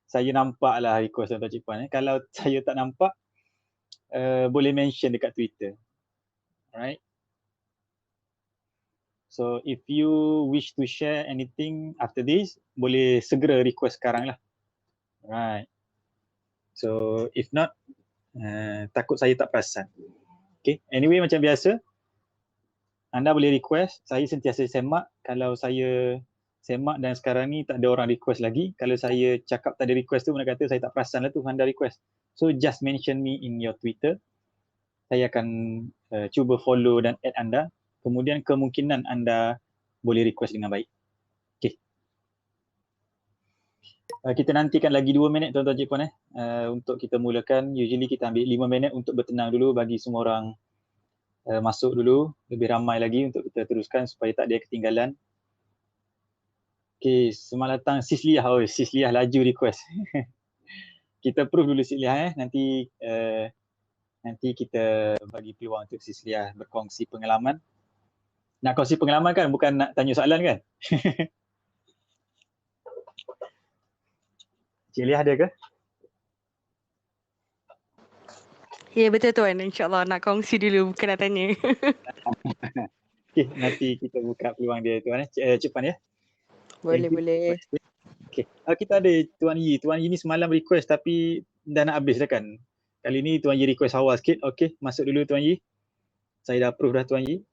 Saya nampak lah request tuan-tuan Cik Puan. Kalau saya tak nampak, boleh mention dekat Twitter. Alright. So if you wish to share anything after this, boleh segera request sekarang lah. Alright. So if not, takut saya tak perasan. Okay. Anyway, macam biasa, anda boleh request. Saya sentiasa semak. Kalau saya semak dan sekarang ni tak ada orang request lagi. Kalau saya cakap tak ada request tu, mana kata saya tak perasan lah tu anda request. So just mention me in your Twitter. Saya akan cuba follow dan add anda. Kemudian kemungkinan anda boleh request dengan baik. Okay. Kita nantikan lagi 2 minit tuan-tuan Cik Puan untuk kita mulakan. Usually kita ambil 5 minit untuk bertenang dulu bagi semua orang masuk dulu, lebih ramai lagi untuk kita teruskan supaya tak ada ketinggalan. Okay, selamat datang Sis Liah. Oh, Sis Liah laju request. Kita proof dulu Sis Liah nanti kita bagi peluang untuk Sis Liah berkongsi pengalaman. Nak kongsi pengalaman kan, bukan nak tanya soalan kan? Cik Liah ada ke? Ya betul tuan, insyaAllah nak kongsi dulu, bukan nak tanya. Okay, nanti kita buka peluang dia tuan Cik Puan ya. Boleh. Okay, kita ada Tuan Yi. Tuan Yi ni semalam request tapi dah nak habis dah kan. Kali ni Tuan Yi request awal sikit. Okay, masuk dulu Tuan Yi. Saya dah approve dah Tuan Yi.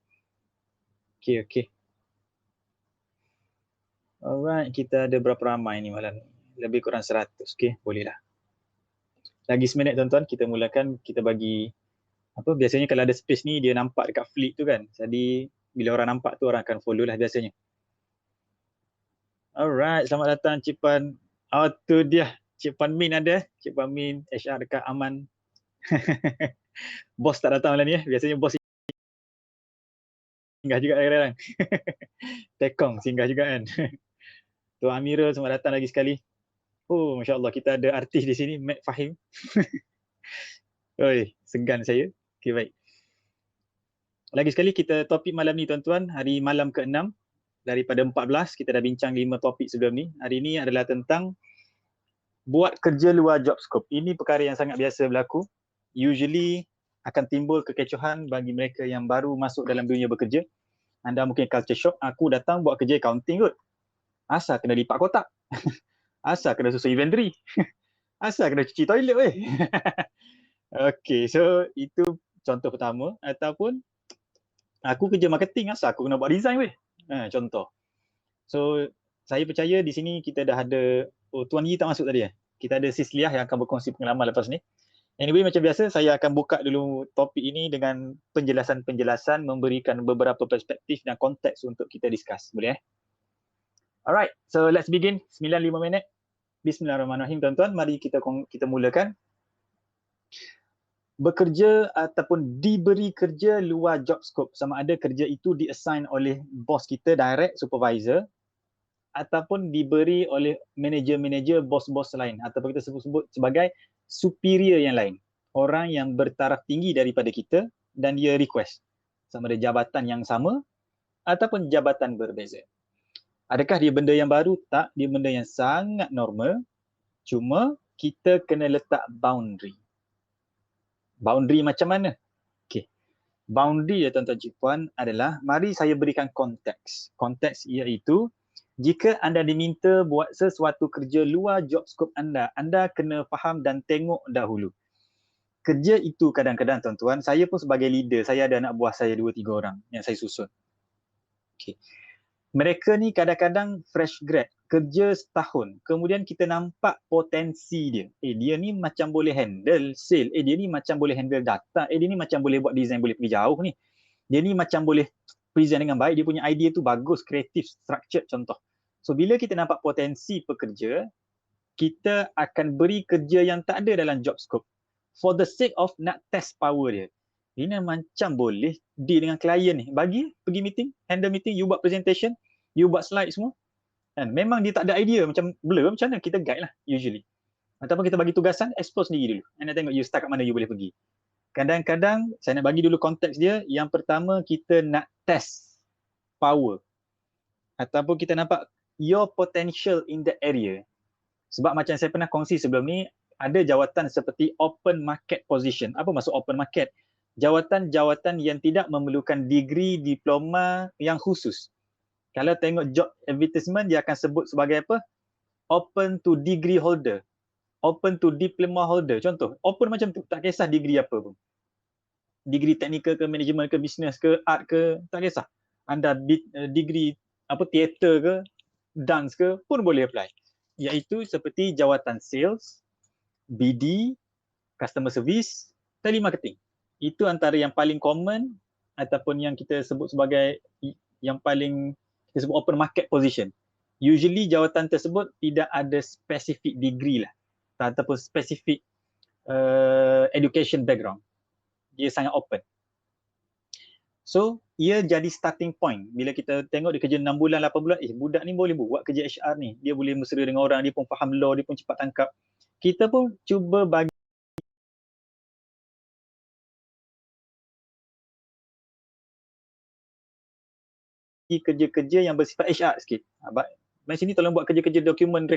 Okay. Alright, kita ada berapa ramai ni malam ni? Lebih kurang 100. Okay, boleh lah. Lagi seminit tuan-tuan, kita mulakan. Kita bagi biasanya kalau ada space ni dia nampak dekat flick tu kan. Jadi bila orang nampak tu orang akan follow lah biasanya. Alright, selamat datang Cik Puan. Oh tu dia, Cik Puan Min ada. Cik Puan Min, HR dekat Aman. Bos tak datang malam ni biasanya bos singgah juga kadang-kadang. Tekong singgah juga kan. Tuan Amirul, selamat datang lagi sekali. Oh, Masya Allah, kita ada artis di sini, Matt Fahim. Oi, segan saya. Okay, baik. Lagi sekali kita topik malam ni tuan-tuan, hari malam ke-6 daripada 14, kita dah bincang 5 topik sebelum ni. Hari ni adalah tentang buat kerja luar job scope. Ini perkara yang sangat biasa berlaku. Usually akan timbul kekecohan bagi mereka yang baru masuk dalam dunia bekerja. Anda mungkin culture shock, aku datang buat kerja accounting kot. Asal kena lipat kotak. Asal kena susun inventory. Asal kena cuci toilet weh. Okay, so itu contoh pertama. Ataupun aku kerja marketing, asal aku kena buat design weh. Contoh. So saya percaya di sini kita dah ada, Tuan Yi tak masuk tadi kita ada Sis Liah yang akan berkongsi pengalaman lepas ni. Anyway, macam biasa saya akan buka dulu topik ini dengan penjelasan-penjelasan, memberikan beberapa perspektif dan konteks untuk kita discuss. Boleh Alright, so let's begin. 95 minit. Bismillahirrahmanirrahim tuan-tuan. Mari kita mulakan. Bekerja ataupun diberi kerja luar job scope. Sama ada kerja itu di-assign oleh bos kita, direct supervisor, ataupun diberi oleh manager-manager, bos-bos lain. Ataupun kita sebut sebagai superior yang lain. Orang yang bertaraf tinggi daripada kita dan dia request. Sama ada jabatan yang sama ataupun jabatan berbeza. Adakah dia benda yang baru? Tak, dia benda yang sangat normal. Cuma kita kena letak boundary. Boundary macam mana? Okay. Boundary ya tuan-tuan Cik Puan adalah, mari saya berikan konteks. Konteks iaitu, jika anda diminta buat sesuatu kerja luar job scope anda, anda kena faham dan tengok dahulu. Kerja itu kadang-kadang tuan-tuan, saya pun sebagai leader, saya ada anak buah saya 2-3 orang yang saya susun. Okay. Mereka ni kadang-kadang fresh grad, kerja setahun. Kemudian kita nampak potensi dia. Dia ni macam boleh handle sale. Dia ni macam boleh handle data. Dia ni macam boleh buat design, boleh pergi jauh ni. Dia ni macam boleh present dengan baik. Dia punya idea tu bagus, kreatif, structured contoh. So bila kita nampak potensi pekerja, kita akan beri kerja yang tak ada dalam job scope. For the sake of nak test power dia. Ini macam boleh deal dengan klien ni. Bagi, pergi meeting, handle meeting, you buat presentation, you buat slide semua. Dan memang dia tak ada idea, macam blur, macam mana kita guide lah usually. Ataupun kita bagi tugasan, explore sendiri dulu. And tengok you start kat mana you boleh pergi. Kadang-kadang, saya nak bagi dulu konteks dia. Yang pertama, kita nak test power. Ataupun kita nampak your potential in the area. Sebab macam saya pernah kongsi sebelum ni, ada jawatan seperti open market position. Apa maksud open market? Jawatan-jawatan yang tidak memerlukan degree diploma yang khusus. Kalau tengok job advertisement, dia akan sebut sebagai apa? Open to degree holder. Open to diploma holder. Contoh, open macam tu. Tak kisah degree apa pun. Degree teknikal ke, management ke, business ke, art ke, tak kisah. Anda degree apa, teater ke, dance ke, pun boleh apply. Iaitu seperti jawatan sales, BD, customer service, telemarketing. Itu antara yang paling common ataupun yang kita sebut sebagai yang paling kita sebut open market position. Usually jawatan tersebut tidak ada specific degree lah ataupun specific education background. Dia sangat open. So, ia jadi starting point. Bila kita tengok dia kerja 6 bulan, 8 bulan, budak ni boleh buat kerja HR ni. Dia boleh mesra dengan orang, dia pun faham law, dia pun cepat tangkap. Kita pun cuba bagi kerja-kerja yang bersifat HR sikit. Mari sini tolong buat kerja-kerja dokumen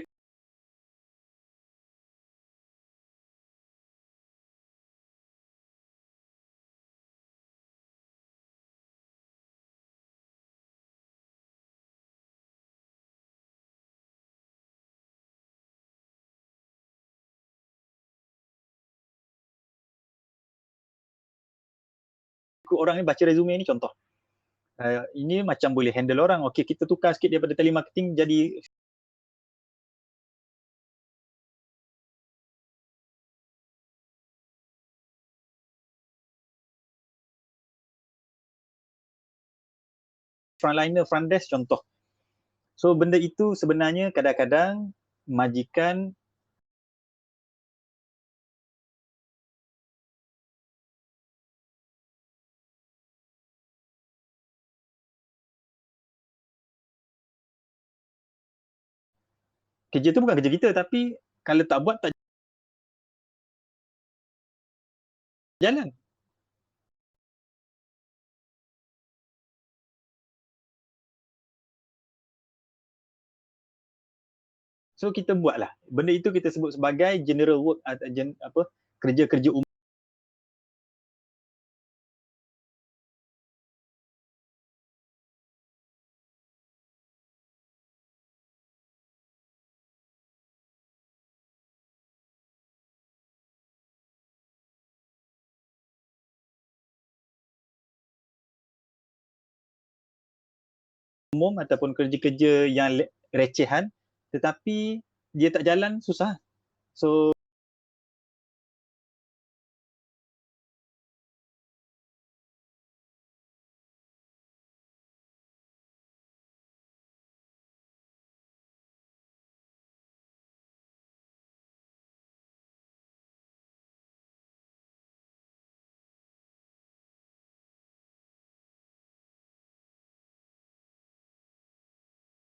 orang ni baca resume ni contoh. Ini macam boleh handle orang. Okey, kita tukar sikit daripada telemarketing jadi frontliner, front desk contoh. So benda itu sebenarnya kadang-kadang majikan kerja tu bukan kerja kita, tapi kalau tak buat tak jalan. So kita buatlah. Benda itu kita sebut sebagai general work atau kerja-kerja umum. Ataupun kerja-kerja yang recehan, tetapi dia tak jalan, susah. So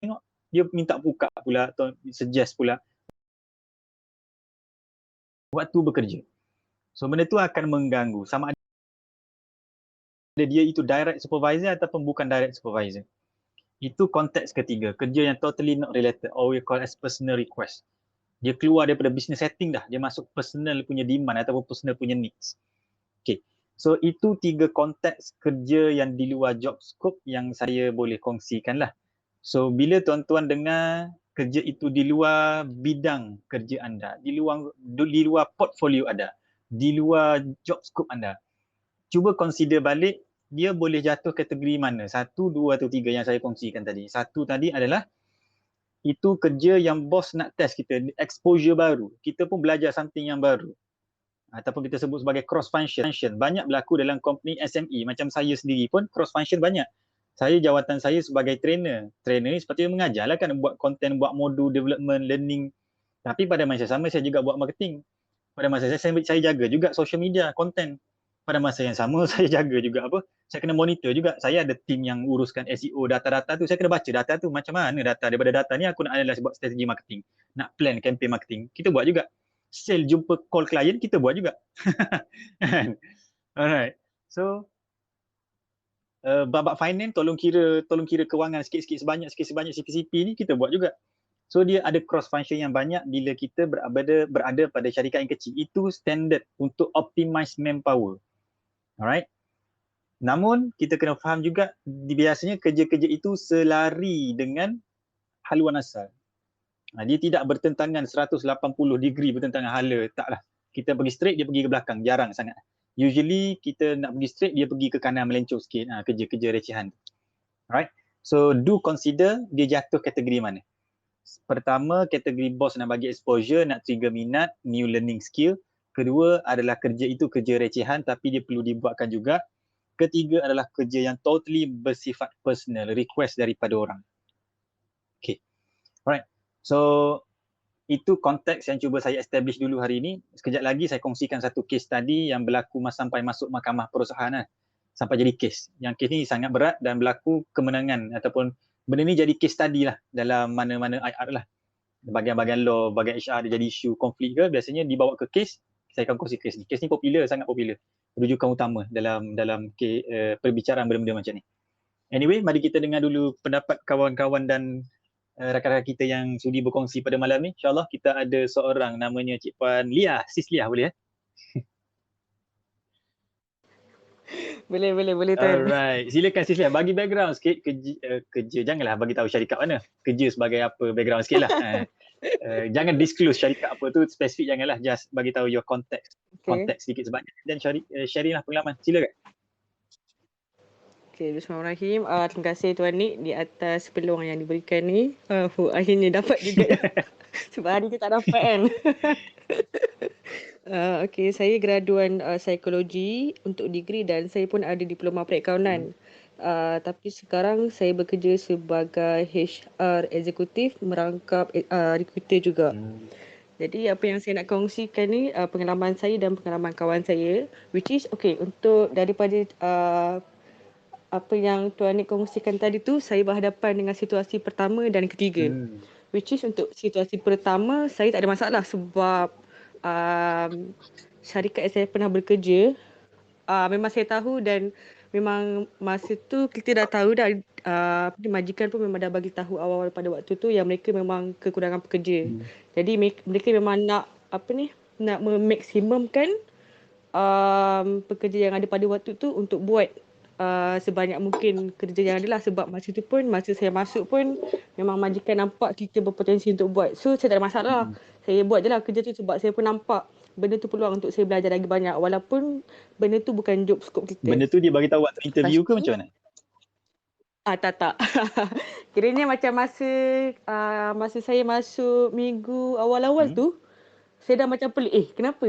tengok dia minta buka pula atau suggest pula waktu bekerja. So benda tu akan mengganggu sama ada dia itu direct supervisor ataupun bukan direct supervisor. Itu konteks ketiga, kerja yang totally not related or we call as personal request. Dia keluar daripada business setting dah, dia masuk personal punya demand ataupun personal punya needs. Okay. So itu 3 konteks kerja yang di luar job scope yang saya boleh kongsikan lah. So bila tuan-tuan dengar kerja itu di luar bidang kerja anda, di luar portfolio anda, di luar job scope anda, cuba consider balik dia boleh jatuh kategori mana? 1, 2 atau 3 yang saya kongsikan tadi. 1 tadi adalah itu kerja yang bos nak test kita, exposure baru. Kita pun belajar something yang baru. Ataupun kita sebut sebagai cross function. Banyak berlaku dalam company SME. Macam saya sendiri pun cross function banyak. Jawatan saya sebagai trainer. Trainer ni sepatutnya mengajar lah kan, buat content, buat modul, development, learning. Tapi pada masa sama saya juga buat marketing. Pada masa saya jaga juga social media, content. Pada masa yang sama saya jaga juga saya kena monitor juga. Saya ada tim yang uruskan SEO, data-data tu. Saya kena baca data tu. Macam mana data. Daripada data ni aku nak analyse buat strategi marketing. Nak plan campaign marketing. Kita buat juga. Sale jumpa call klien, kita buat juga. Alright. So, babak finance tolong kira kewangan sikit-sikit sebanyak CPCP ni kita buat juga. So dia ada cross function yang banyak bila kita berada pada syarikat yang kecil. Itu standard untuk optimize manpower. Alright. Namun kita kena faham juga biasanya kerja-kerja itu selari dengan haluan asal. Dia tidak bertentangan 180 degree bertentangan hala. Taklah. Kita pergi straight, dia pergi ke belakang. Jarang sangat. Usually kita nak pergi straight, dia pergi ke kanan melencong sikit. Kerja-kerja recehan. Alright. So do consider dia jatuh kategori mana. Pertama, kategori bos nak bagi exposure, nak trigger minat, new learning skill. Kedua adalah kerja itu kerja recehan tapi dia perlu dibuatkan juga. Ketiga adalah kerja yang totally bersifat personal, request daripada orang. Okay. Alright. So itu konteks yang cuba saya establish dulu hari ini. Sekejap lagi saya kongsikan satu case study yang berlaku sampai masuk mahkamah perusahaan sampai jadi case. Yang case ni sangat berat dan berlaku kemenangan ataupun benda ni jadi case study lah dalam mana-mana IR lah. Bahagian-bahagian law, bahagian HR dia jadi isu konflik ke, biasanya dibawa ke case, saya akan kongsi case ni. Case ni popular, sangat popular. Rujukan utama dalam perbicaraan benda-benda macam ni. Anyway, mari kita dengar dulu pendapat kawan-kawan dan rakan-rakan kita yang sudi berkongsi pada malam ni. InsyaAllah kita ada seorang namanya Cik Puan Lia. Sis Lia boleh Boleh Tuan. Alright, silakan Sis Lia bagi background sikit kerja janganlah bagi tahu syarikat mana. Kerja sebagai apa, background sikit lah. Jangan disclose syarikat apa tu spesifik, janganlah, just bagi tahu your context. Konteks sedikit sebanyak dan sharing lah pengalaman. Silakan. Okay, bismillahirrahmanirrahim. Terima kasih Tuan Nik di atas peluang yang diberikan ni. Akhirnya dapat juga. Sebab hari ni tak dapat kan. Okay, saya graduan psikologi untuk degree dan saya pun ada diploma perakaunan. Tapi sekarang saya bekerja sebagai HR eksekutif merangkap recruiter juga. Jadi apa yang saya nak kongsikan ni pengalaman saya dan pengalaman kawan saya, which is okay untuk daripada apa yang Tuan Nik kongsikan tadi tu, saya berhadapan dengan situasi pertama dan ketiga. Which is untuk situasi pertama, saya tak ada masalah sebab syarikat yang saya pernah bekerja, memang saya tahu dan memang masa tu kita dah tahu dah, majikan pun memang dah bagi tahu awal-awal pada waktu tu yang mereka memang kekurangan pekerja. Jadi mereka memang nak nak memaksimumkan pekerja yang ada pada waktu tu untuk buat sebanyak mungkin kerja yang ada lah. Sebab masa tu pun, masa saya masuk pun memang majikan nampak kita berpotensi untuk buat. So saya tak ada masalah. Saya buat je lah kerja tu sebab saya pun nampak benda tu peluang untuk saya belajar lagi banyak. Walaupun benda tu bukan job scope kita. Benda tu dia bagi tahu waktu interview ke macam mana? Tak. Kiranya macam masa saya masuk minggu awal-awal tu, saya dah macam pelik. Kenapa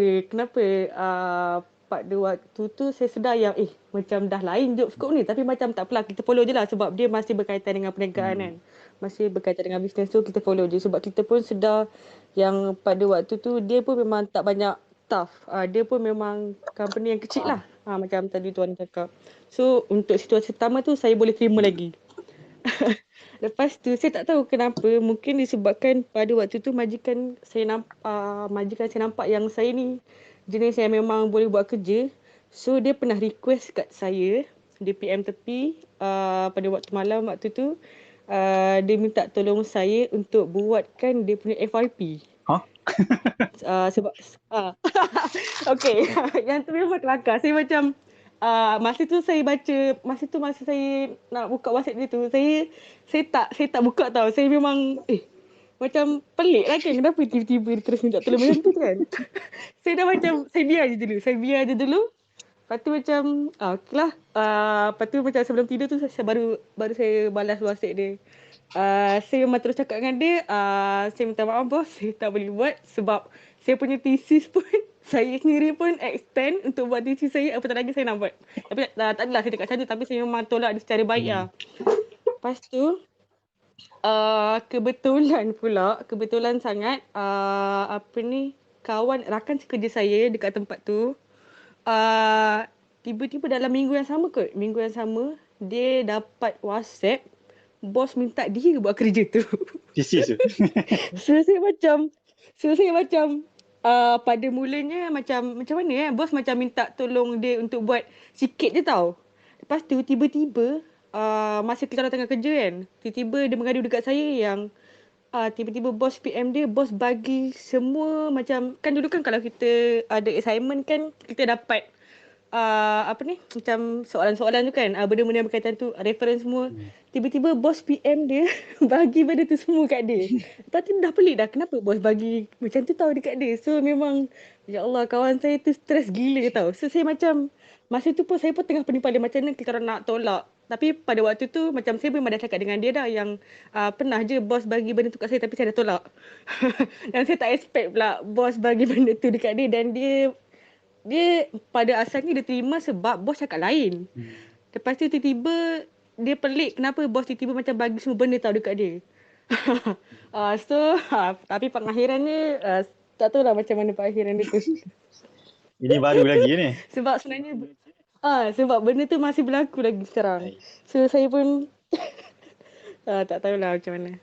pada waktu tu saya sedar yang macam dah lain job scope ni. Tapi macam tak apalah, kita follow je lah sebab dia masih berkaitan dengan perniagaan kan. Masih berkaitan dengan bisnes tu, kita follow je. Sebab kita pun sedar yang pada waktu tu dia pun memang tak banyak staff. Dia pun memang company yang kecil lah. Macam tadi Tuan cakap. So untuk situasi pertama tu saya boleh terima lagi. Lepas tu saya tak tahu kenapa, mungkin disebabkan pada waktu tu majikan saya nampak yang saya ni jenis yang memang boleh buat kerja. So dia pernah request kat saya, dia PM tepi pada waktu malam waktu tu, dia minta tolong saya untuk buatkan dia punya FYP. Sebab okay, yang tu memang kelakar. Saya macam masa tu masa saya nak buka WhatsApp dia tu, saya tak buka tau. Saya memang macam pelik lah kan, kenapa tiba-tiba dia terus minta tolong macam tu kan. Saya dah macam, saya biar je dulu. Lepas tu macam okey lah. Lepas tu macam sebelum tidur tu saya baru saya balas WhatsApp dia. Saya memang terus cakap dengan dia, saya minta maaf bos, saya tak boleh buat sebab saya punya thesis pun saya sendiri pun extend untuk buat thesis saya, apatah lagi saya nak buat. Tapi tak adalah saya cakap macam tu, tapi saya memang tolak dia secara baik lah. Lepas tu kebetulan sangat rakan sekerja saya dekat tempat tu tiba-tiba dalam minggu yang sama dia dapat WhatsApp bos minta dia buat kerja tu. So saya macam pada mulanya macam mana bos macam minta tolong dia untuk buat sikit je tau. Lepas tu tiba-tiba masa kita orang tengah kerja kan, tiba-tiba dia mengadu dekat saya yang tiba-tiba bos PM dia, bos bagi semua macam, kan dulu kan kalau kita ada assignment kan kita dapat macam soalan-soalan tu kan, benda-benda yang berkaitan tu, reference semua. Tiba-tiba bos PM dia bagi benda tu semua kat dia. Lepas tu dah pelik dah, kenapa bos bagi macam tu tahu dekat dia. So memang, ya Allah, kawan saya tu stres gila tau. So saya macam, masa tu pun saya pun tengah pening pada macam mana kalau nak tolak. Tapi pada waktu tu macam saya memang dah cakap dengan dia dah yang pernah je bos bagi benda tu kat saya tapi saya dah tolak. Dan saya tak expect pula bos bagi benda tu dekat dia, dan dia pada asalnya dia terima sebab bos cakap lain. Lepas tu tiba-tiba dia pelik kenapa bos tiba-tiba macam bagi semua benda tahu dekat dia. Tapi pengakhirannya tak tahu lah macam mana pengakhiran dia tu. Ini baru lagi ni. Sebab sebenarnya sebab benda tu masih berlaku lagi sekarang. So saya pun tak tahulah macam mana.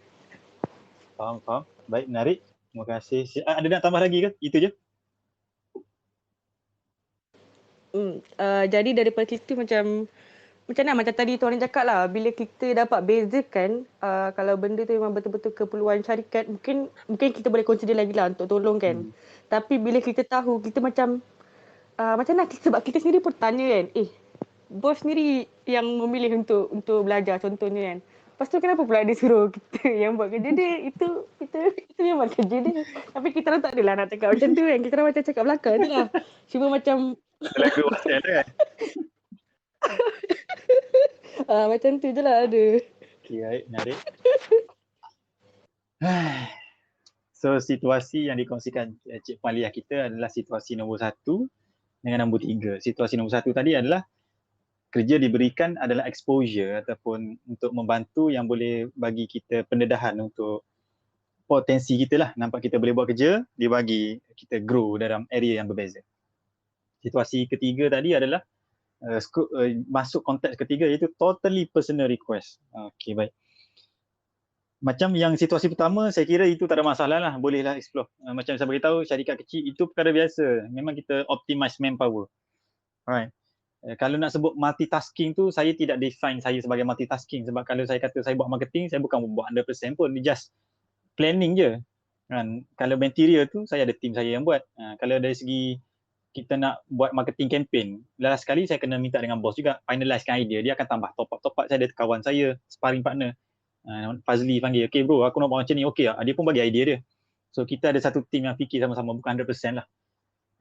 Faham. Baik, menarik. Terima kasih. Ada nak tambah lagi ke? Itu je? Jadi daripada situ macam macam tadi tuan cakap lah, bila kita dapat bezakan kalau benda tu memang betul-betul keperluan syarikat, mungkin kita boleh consider lagi lah untuk tolong kan. Tapi bila kita tahu, kita macam mana, sebab kita sendiri pun tanya kan, bos sendiri yang memilih untuk belajar contohnya kan. Lepas tu kenapa pula dia suruh kita yang buat kerja dia? Itu memang kerja dia. Tapi kita orang tak adalah nak cakap macam tu kan. Kita orang macam cakap belakang je lah. Cuma macam Lagu WhatsApp kan? macam tu je lah ada. Okay, baik, menarik. So situasi yang dikongsikan Cik Puan Liah kita adalah situasi nombor 1 dengan nombor 3. Situasi nombor 1 tadi adalah kerja diberikan adalah exposure ataupun untuk membantu yang boleh bagi kita pendedahan untuk potensi kita lah. Nampak kita boleh buat kerja, dia bagi kita grow dalam area yang berbeza. Situasi ketiga tadi adalah masuk konteks ketiga iaitu totally personal request. Okay, baik. Macam yang situasi pertama, saya kira itu tak ada masalah lah, bolehlah explore. Macam saya beritahu, syarikat kecil itu perkara biasa. Memang kita optimize manpower. Alright. Kalau nak sebut multitasking tu, saya tidak define saya sebagai multitasking. Sebab kalau saya kata saya buat marketing, saya bukan buat 100% pun. Just planning je. Kan? Kalau material tu, saya ada team saya yang buat. Kalau dari segi kita nak buat marketing campaign, last sekali saya kena minta dengan bos juga, finalizekan idea. Dia akan tambah top up. Saya ada kawan saya, sparring partner. Fazli panggil, okay bro, aku nak buat macam ni, okay lah. Dia pun bagi idea dia. So kita ada satu team yang fikir sama-sama, bukan 100% lah.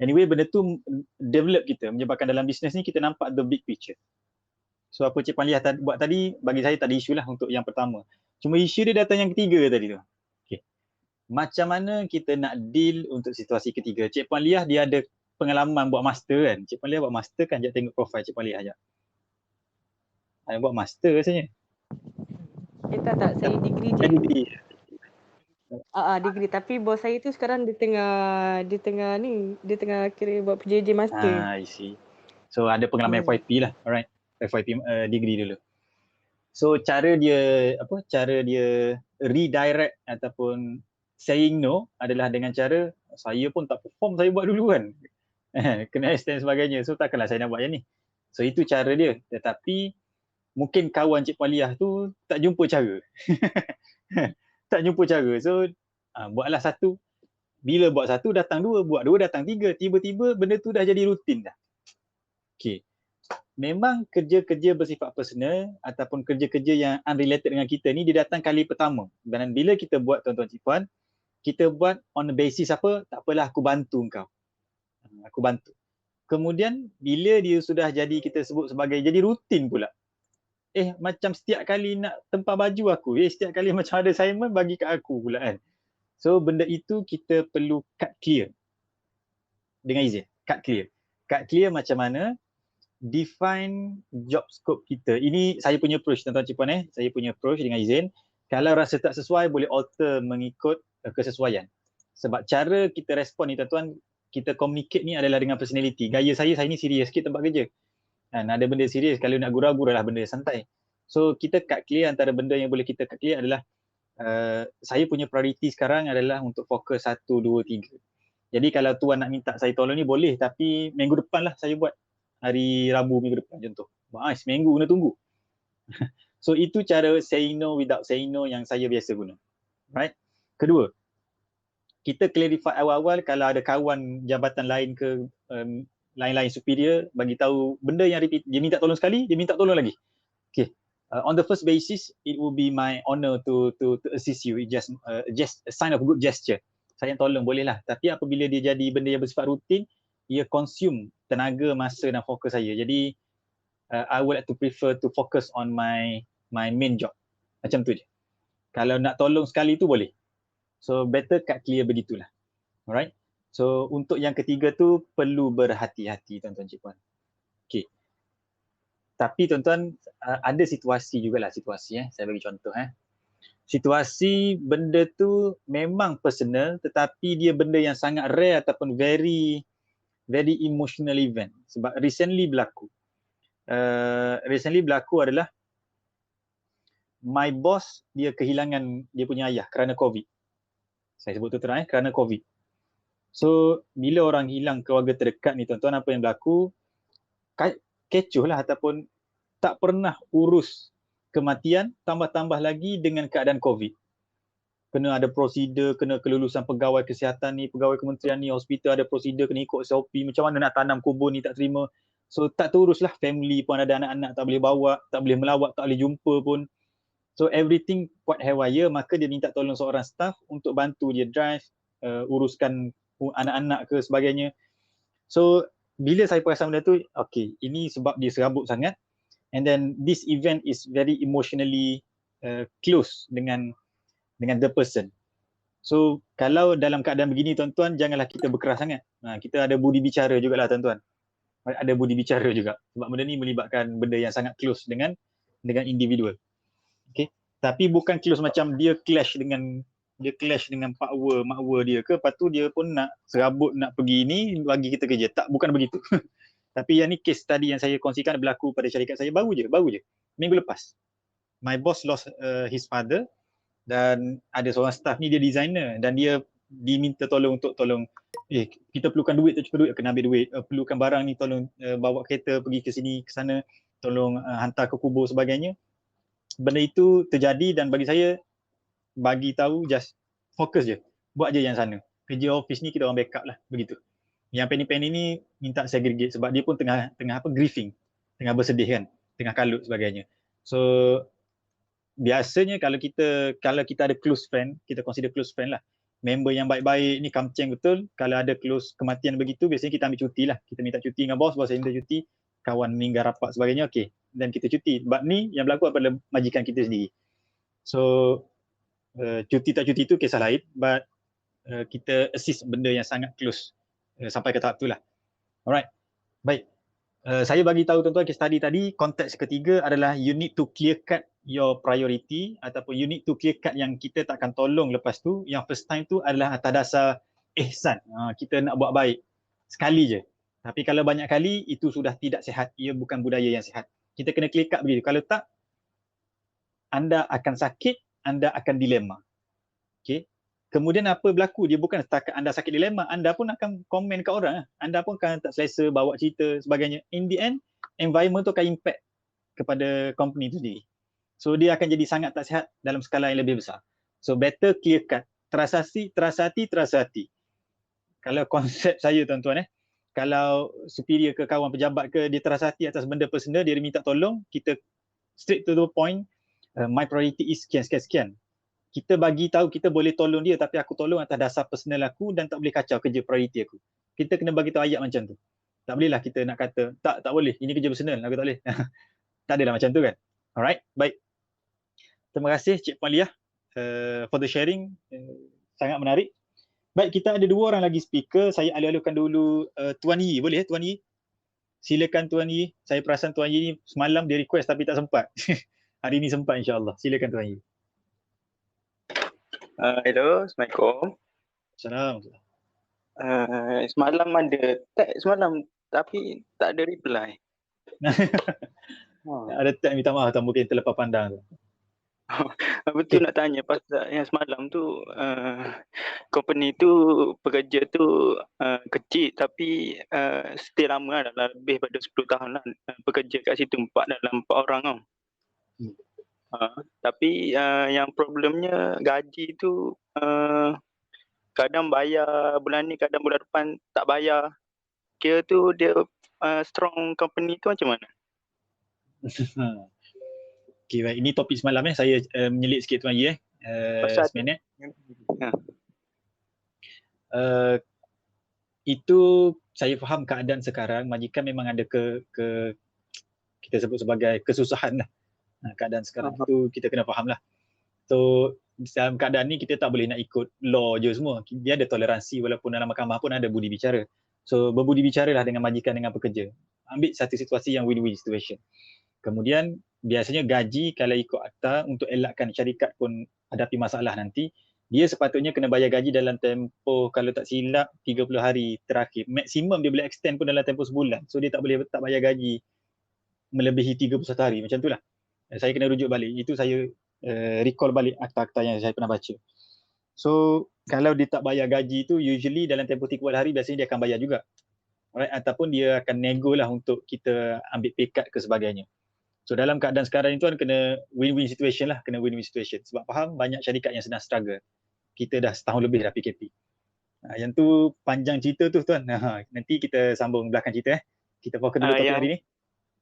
Anyway, benda tu develop kita, menyebabkan dalam bisnes ni kita nampak the big picture. So apa Cik Puan Liah buat tadi, bagi saya tak ada isu lah untuk yang pertama. Cuma isu dia datang yang ketiga tadi tu. Okay. Macam mana kita nak deal untuk situasi ketiga? Cik Puan Liah dia ada pengalaman buat master kan? Cik Puan Liah buat master kan? Sekejap tengok profil Cik Puan Liah sekejap. Ada buat master rasanya. Tak, saya degree je. Degree, tapi bos saya tu sekarang dia tengah kira buat PJJ master. I see. So ada pengalaman FYP lah. Alright. FYP degree dulu. So cara dia redirect ataupun saying no adalah dengan cara saya pun tak perform, saya buat dulu kan. Kena extend sebagainya. So takkanlah saya nak buat yang ni. So itu cara dia. Tetapi mungkin kawan Cik Puan Liah tu tak jumpa cara. Tak jumpa cara. So buatlah satu. Bila buat satu datang dua, buat dua datang tiga. Tiba-tiba benda tu dah jadi rutin dah. Okay. Memang kerja-kerja bersifat personal ataupun kerja-kerja yang unrelated dengan kita ni dia datang kali pertama. Dan bila kita buat tuan-tuan Cik Puan, kita buat on the basis apa? Tak apalah, aku bantu kau. Aku bantu. Kemudian bila dia sudah jadi kita sebut sebagai jadi rutin pula. Macam setiap kali nak tempah baju aku, setiap kali macam ada assignment bagi kat aku pula kan. So benda itu kita perlu cut clear. Dengan izin, cut clear. Cut clear macam mana? Define job scope kita. Ini saya punya approach tuan-tuan Cik Puan saya punya approach dengan izin. Kalau rasa tak sesuai boleh alter mengikut kesesuaian. Sebab cara kita respon ni tuan-tuan, kita communicate ni adalah dengan personality. Gaya saya ni serius sikit tempat kerja. Ada benda serius, kalau nak gurau-gurau lah benda santai. So kita cut clear antara benda yang boleh kita cut clear adalah saya punya priority sekarang adalah untuk fokus 1, 2, 3. Jadi kalau tuan nak minta saya tolong ni boleh, tapi minggu depan lah saya buat. Hari Rabu minggu depan contoh. Seminggu kena tunggu. So itu cara saying no without saying no yang saya biasa guna. Right? Kedua, kita clarify awal-awal kalau ada kawan jabatan lain ke lain-lain superior bagi tahu benda yang repeat, dia minta tolong sekali, dia minta tolong lagi. Okay. On the first basis, it will be my honor to assist you. It just a sign of good gesture. Saya tolong bolehlah. Tapi apabila dia jadi benda yang bersifat rutin, ia consume tenaga, masa dan fokus saya. Jadi I would like to prefer to focus on my main job. Macam tu je. Kalau nak tolong sekali tu boleh. So better cut clear begitulah. Alright. So untuk yang ketiga tu perlu berhati-hati tuan-tuan cik puan. Okay. Tapi tuan-tuan ada situasi jugalah situasi saya bagi contoh Situasi benda tu memang personal tetapi dia benda yang sangat rare ataupun very emotional event. Sebab recently berlaku adalah my boss dia kehilangan dia punya ayah kerana COVID. Saya sebut tu terang kerana COVID. So bila orang hilang keluarga terdekat ni tuan-tuan, apa yang berlaku? Kecoh lah ataupun tak pernah urus kematian, tambah-tambah lagi dengan keadaan COVID. Kena ada prosedur, kena kelulusan pegawai kesihatan ni, pegawai kementerian ni, hospital ada prosedur, kena ikut SOP, macam mana nak tanam kubur ni tak terima. So tak terurus lah, family pun ada anak-anak tak boleh bawa, tak boleh melawat, tak boleh jumpa pun. So everything quite haywire, maka dia minta tolong seorang staff untuk bantu dia drive, uruskan anak-anak ke sebagainya. So bila saya perasan benda tu, okay, ini sebab dia serabut sangat. And then this event is very emotionally close dengan the person. So kalau dalam keadaan begini tuan-tuan, janganlah kita berkeras sangat. Kita ada budi bicara jugalah tuan-tuan. Ada budi bicara juga. Sebab benda ni melibatkan benda yang sangat close dengan individual. Okay. Tapi bukan close macam dia clash dengan makwa dia ke, lepas tu dia pun nak serabut, nak pergi ni, bagi kita kerja. Tak, bukan begitu. Tapi yang ni case tadi yang saya kongsikan berlaku pada syarikat saya baru je, minggu lepas. My boss lost his father dan ada seorang staff ni dia designer dan dia diminta tolong untuk kita perlukan duit, tak cukup duit, kena ambil duit, perlukan barang ni tolong bawa kereta pergi ke sini ke sana, tolong hantar ke kubur sebagainya. Benda itu terjadi dan bagi saya bagi tahu just fokus je, buat je yang sana. Kerja office ni kita orang backup lah, begitu. Yang penny-penny ni minta segregate sebab dia pun tengah grieving, tengah bersedih kan, tengah kalut sebagainya. So biasanya kalau kita ada close friend, kita consider close friend lah, member yang baik-baik ni kamceng betul, kalau ada close kematian begitu biasanya kita ambil cuti lah, kita minta cuti dengan bos saya minta cuti, kawan meninggal rapat sebagainya, okey, dan kita cuti. But ni yang berlaku adalah majikan kita sendiri. So cuti tak cuti itu kisah lain, but kita assist benda yang sangat close sampai ke tahap tu lah. Alright, baik. Saya bagi tahu tuan-tuan case study tadi, konteks ketiga adalah you need to clear cut your priority ataupun you need to clear cut yang kita takkan tolong lepas tu. Yang first time tu adalah atas dasar ihsan. Kita nak buat baik sekali je. Tapi kalau banyak kali itu sudah tidak sihat, ia bukan budaya yang sihat. Kita kena clear cut begitu. Kalau tak, anda akan sakit, anda akan dilema. Okay. Kemudian apa berlaku? Dia bukan setakat anda sakit dilema, anda pun akan komen kat orang. Anda pun akan tak selesa, bawa cerita sebagainya. In the end, environment tu akan impact kepada company tu sendiri. So dia akan jadi sangat tak sihat dalam skala yang lebih besar. So better clear cut. Terasa hati. Kalau konsep saya tuan-tuan kalau superior ke kawan pejabat ke, dia terasa hati atas benda personal, dia minta tolong, kita straight to the point, my priority is sekian. Kita bagi tahu kita boleh tolong dia tapi aku tolong atas dasar personal aku dan tak boleh kacau kerja priority aku. Kita kena bagi tahu ayat macam tu. Tak bolehlah kita nak kata tak boleh, ini kerja personal, aku tak boleh. Tak adalah macam tu kan. Alright, baik. Terima kasih Cik Puan Liah for the sharing. Sangat menarik. Baik, kita ada dua orang lagi speaker. Saya alih-alihkan dulu Tuan Yi. Boleh Tuan Yi? Silakan Tuan Yi. Saya perasan Tuan Yi ni semalam dia request tapi tak sempat. Hari ini sempat insya-Allah. Silakan Tuan Yi. Hello, Assalamualaikum. Assalamualaikum. Semalam ada tag semalam tapi tak ada reply. Ada tag minta maaf tak mungkin terlepas pandang tu. Betul nak tanya pasal yang semalam tu company tu pekerja tu kecil tapi stay lama lah, lebih pada 10 tahun lah bekerja kat situ, dalam 4 orang tau. Tapi yang problemnya gaji tu kadang bayar bulan ni, kadang bulan depan tak bayar. Kira tu dia strong company tu macam mana? Okay, baik. Ini topik semalam saya menyelit sikit Tuan Yi Pasal seminit. Ha. Itu saya faham keadaan sekarang, majikan memang ada kita sebut sebagai kesusahan lah. Keadaan sekarang itu kita kena faham lah. So dalam keadaan ni kita tak boleh nak ikut law je semua. Dia ada toleransi, walaupun dalam mahkamah pun ada budi bicara. So berbudi bicaralah dengan majikan, dengan pekerja. Ambil satu situasi yang win-win situation. Kemudian biasanya gaji kalau ikut akta untuk elakkan syarikat pun hadapi masalah nanti, dia sepatutnya kena bayar gaji dalam tempoh, kalau tak silap 30 hari terakhir. Maksimum dia boleh extend pun dalam tempoh sebulan. So dia tak boleh tak bayar gaji melebihi 31 hari, macam itulah. Saya kena rujuk balik. Itu saya recall balik akta-akta yang saya pernah baca. So kalau dia tak bayar gaji tu, usually dalam tempoh 30 hari biasanya dia akan bayar juga. Alright, ataupun dia akan nego lah untuk kita ambil pay cut ke sebagainya. So dalam keadaan sekarang itu kan kena win-win situation lah, kena win-win situation. Sebab faham banyak syarikat yang sedang struggle. Kita dah setahun lebih dah PKP. Yang tu panjang cerita tu Tuan. Nanti kita sambung belakang cerita. Kita fokus dulu topik hari ni.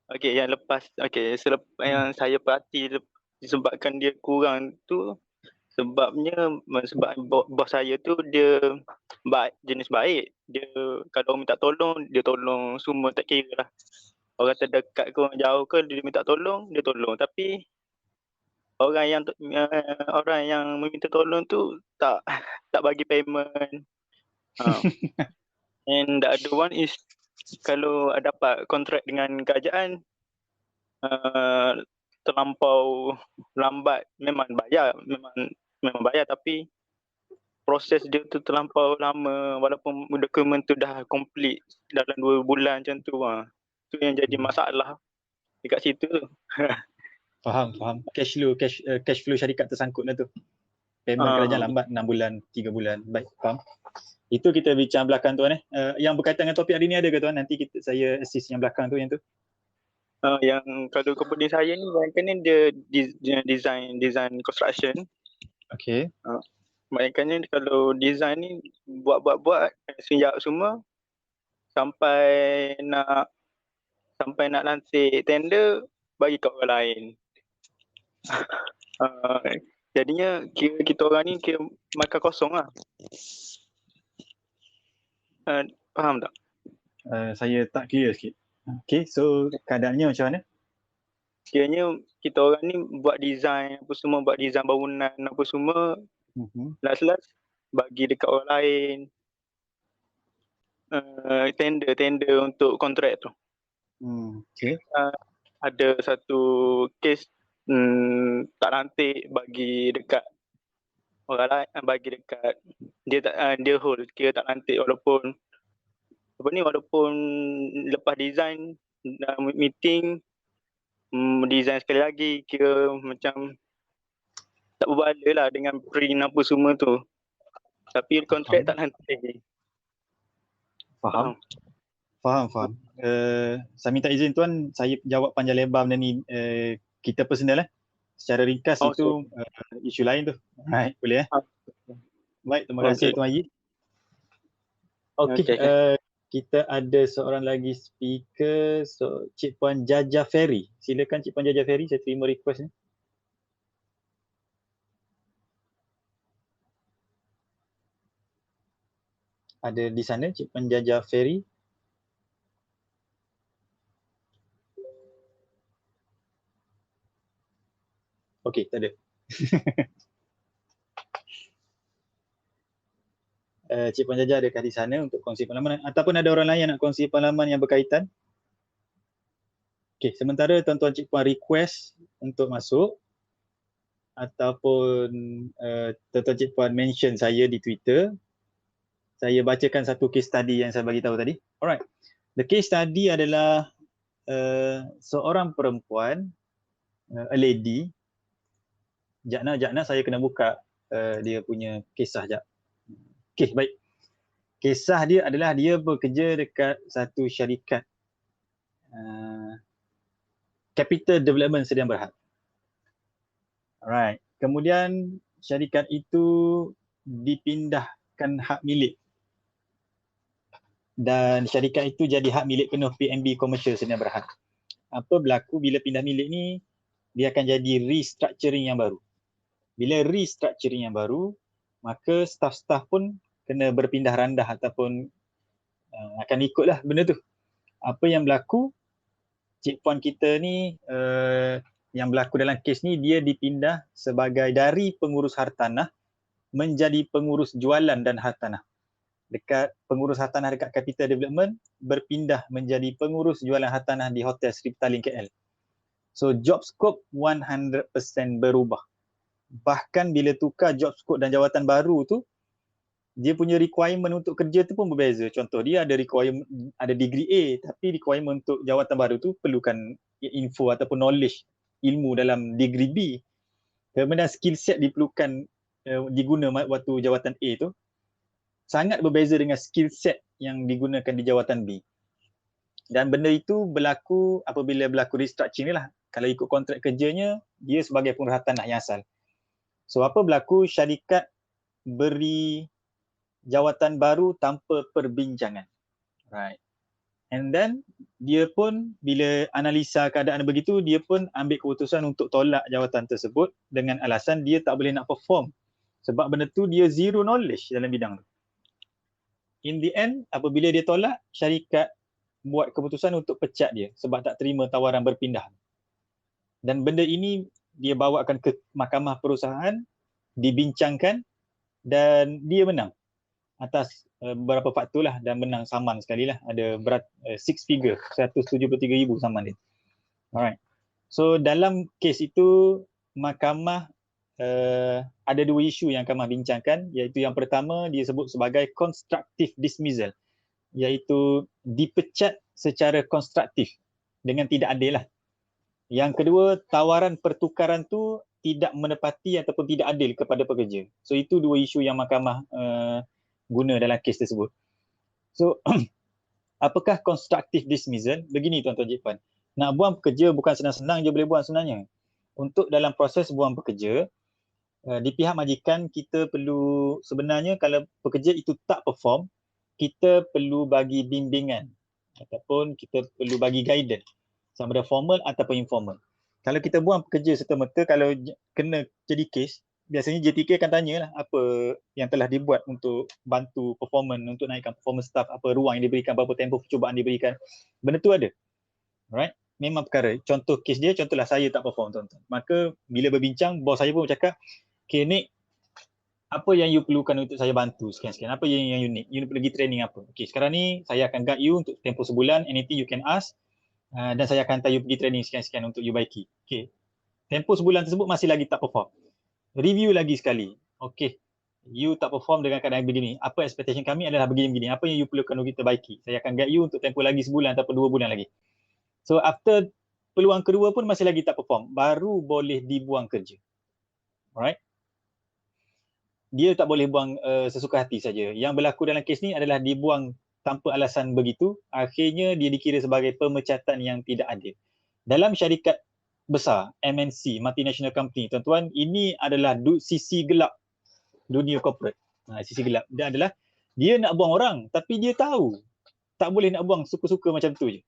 Okey, yang lepas, yang saya perhati disebabkan dia kurang tu, sebab bos saya tu dia jenis baik. Dia kalau minta tolong, dia tolong semua, tak kira lah. Orang terdekat ke orang jauh ke, dia minta tolong, dia tolong. Tapi orang yang meminta tolong tu tak bagi payment. And the other one is, kalau dapat kontrak dengan kerajaan terlampau lambat, memang bayar, tapi proses dia tu terlampau lama, walaupun dokumen tu dah complete dalam 2 bulan macam tu. Tu yang jadi masalah dekat situ tu. Faham. Cash flow syarikat tersangkut lah tu. Payment kerajaan lambat 6 bulan, 3 bulan. Baik, faham. Itu kita bincang belakang Tuan. Yang berkaitan dengan topik hari ni ada ke Tuan? Nanti saya assist yang belakang tu, yang tu. Yang kalau company saya ni, banyaknya dia design construction. Okay. Banyaknya kalau design ni buat siap semua sampai nak lantik tender, bagi kat orang lain. Jadinya kira kita orang ni kira makan kosong lah. Faham tak? Saya tak clear sikit. Okay, so keadaannya macam mana? Kiranya kita orang ni buat design apa semua, buat design bangunan apa semua, last bagi dekat orang lain. Tender untuk kontrak tu. Okay. Ada satu kes tak lantik, bagi dekat orang lain, bagi dekat dia hold, kira tak lantik walaupun lepas design meeting, design sekali lagi, kira macam tak berbala lah dengan print apa semua tu. Tapi kontrak tak lantik. Faham. Saya minta izin Tuan, saya jawab panjang lebar benda ni, kita personal secara ringkas. Itu isu lain tu. Baik, boleh Baik, terima kasih Tuan Yi. Okey, kita ada seorang lagi speaker, Cik Puan Jaja Ferry. Silakan Cik Puan Jaja Ferry, saya terima request ni. Ada di sana Cik Puan Jaja Ferry? Okey, tak ada. Cik Puan Jaja adakah di sana untuk kongsi pengalaman, ataupun ada orang lain yang nak kongsi pengalaman yang berkaitan? Okey, sementara tuan-tuan Cik Puan request untuk masuk, ataupun tuan-tuan Cik Puan mention saya di Twitter, saya bacakan satu case study yang saya bagi tahu tadi. Alright. The case study adalah seorang perempuan, a lady. Jakna saya kena buka dia punya kisah jap. Okey, baik. Kisah dia adalah dia bekerja dekat satu syarikat Capital Development Sdn Bhd. Alright. Kemudian syarikat itu dipindahkan hak milik dan syarikat itu jadi hak milik penuh PNB Commercial Sdn Bhd. Apa berlaku bila pindah milik ni? Dia akan jadi restructuring yang baru. Bila restructuring yang baru, maka staff-staff pun kena berpindah randah ataupun akan ikutlah benda tu. Apa yang berlaku, Cik Puan kita ni yang berlaku dalam kes ni, dia dipindah sebagai dari pengurus hartanah menjadi pengurus jualan dan hartanah. Dekat pengurus hartanah dekat Capital Development berpindah menjadi pengurus jualan hartanah di Hotel Sri Petaling KL. So job scope 100% berubah. Bahkan bila tukar job scope dan jawatan baru tu, dia punya requirement untuk kerja tu pun berbeza. Contoh dia ada requirement, ada degree A, tapi requirement untuk jawatan baru tu perlukan info ataupun knowledge, ilmu dalam degree B. Kemudian skill set diperlukan diguna waktu jawatan A tu sangat berbeza dengan skill set yang digunakan di jawatan B. Dan benda itu berlaku apabila berlaku restructuring ni lah. Kalau ikut kontrak kerjanya, dia sebagai pengurus hartanah yang asal. So apa berlaku? Syarikat beri jawatan baru tanpa perbincangan. Right. And then dia pun bila analisa keadaan begitu, dia pun ambil keputusan untuk tolak jawatan tersebut dengan alasan dia tak boleh nak perform. Sebab benda tu dia zero knowledge dalam bidang tu. In the end, apabila dia tolak, syarikat buat keputusan untuk pecat dia sebab tak terima tawaran berpindah. Dan benda ini dia bawakan ke mahkamah perusahaan, dibincangkan dan dia menang atas beberapa faktor lah dan menang saman sekali lah. Ada berat 6 figure, 173,000 saman dia. Alright. So dalam kes itu mahkamah ada dua isu yang mahkamah bincangkan, iaitu yang pertama dia sebut sebagai constructive dismissal, iaitu dipecat secara konstruktif dengan tidak adil lah. Yang kedua, tawaran pertukaran tu tidak menepati ataupun tidak adil kepada pekerja. So itu dua isu yang mahkamah guna dalam kes tersebut. So apakah constructive dismissal? Begini tuan-tuan Cik Puan, nak buang pekerja bukan senang-senang je boleh buang sebenarnya. Untuk dalam proses buang pekerja, di pihak majikan kita perlu, sebenarnya kalau pekerja itu tak perform, kita perlu bagi bimbingan ataupun kita perlu bagi guidance, sama ada formal ataupun informal. Kalau kita buang pekerja serta-merta, kalau kena jadi kes, biasanya JTK akan tanyalah apa yang telah dibuat untuk bantu performance, untuk naikkan performance staff, apa ruang yang diberikan, berapa tempoh percubaan diberikan. Benda tu ada. Alright? Memang perkara. Contoh kes dia, contohlah saya tak perform tuan-tuan. Maka bila berbincang, bos saya pun bercakap, okay Nick, apa yang you perlukan untuk saya bantu sekian-sekian? Apa yang unik? You pergi training apa? Okay, sekarang ni saya akan guide you untuk tempoh sebulan, anything you can ask. Dan saya akan hantar you pergi training sekian-sekian untuk you baiki. Okay. Tempoh sebulan tersebut masih lagi tak perform. Review lagi sekali. Okay, you tak perform dengan keadaan begini. Apa expectation kami adalah begini-begini. Apa yang you perlukan untuk kita baiki. Saya akan guide you untuk tempoh lagi sebulan ataupun 2 bulan lagi. So after peluang kedua pun masih lagi tak perform. Baru boleh dibuang kerja. Alright. Dia tak boleh buang sesuka hati saja. Yang berlaku dalam kes ni adalah dibuang tanpa alasan begitu. Akhirnya dia dikira sebagai pemecatan yang tidak adil. Dalam syarikat besar, MNC, multinational company, tuan-tuan, ini adalah sisi gelap dunia corporate. Sisi gelap dia adalah dia nak buang orang tapi dia tahu tak boleh nak buang suka-suka macam tu je.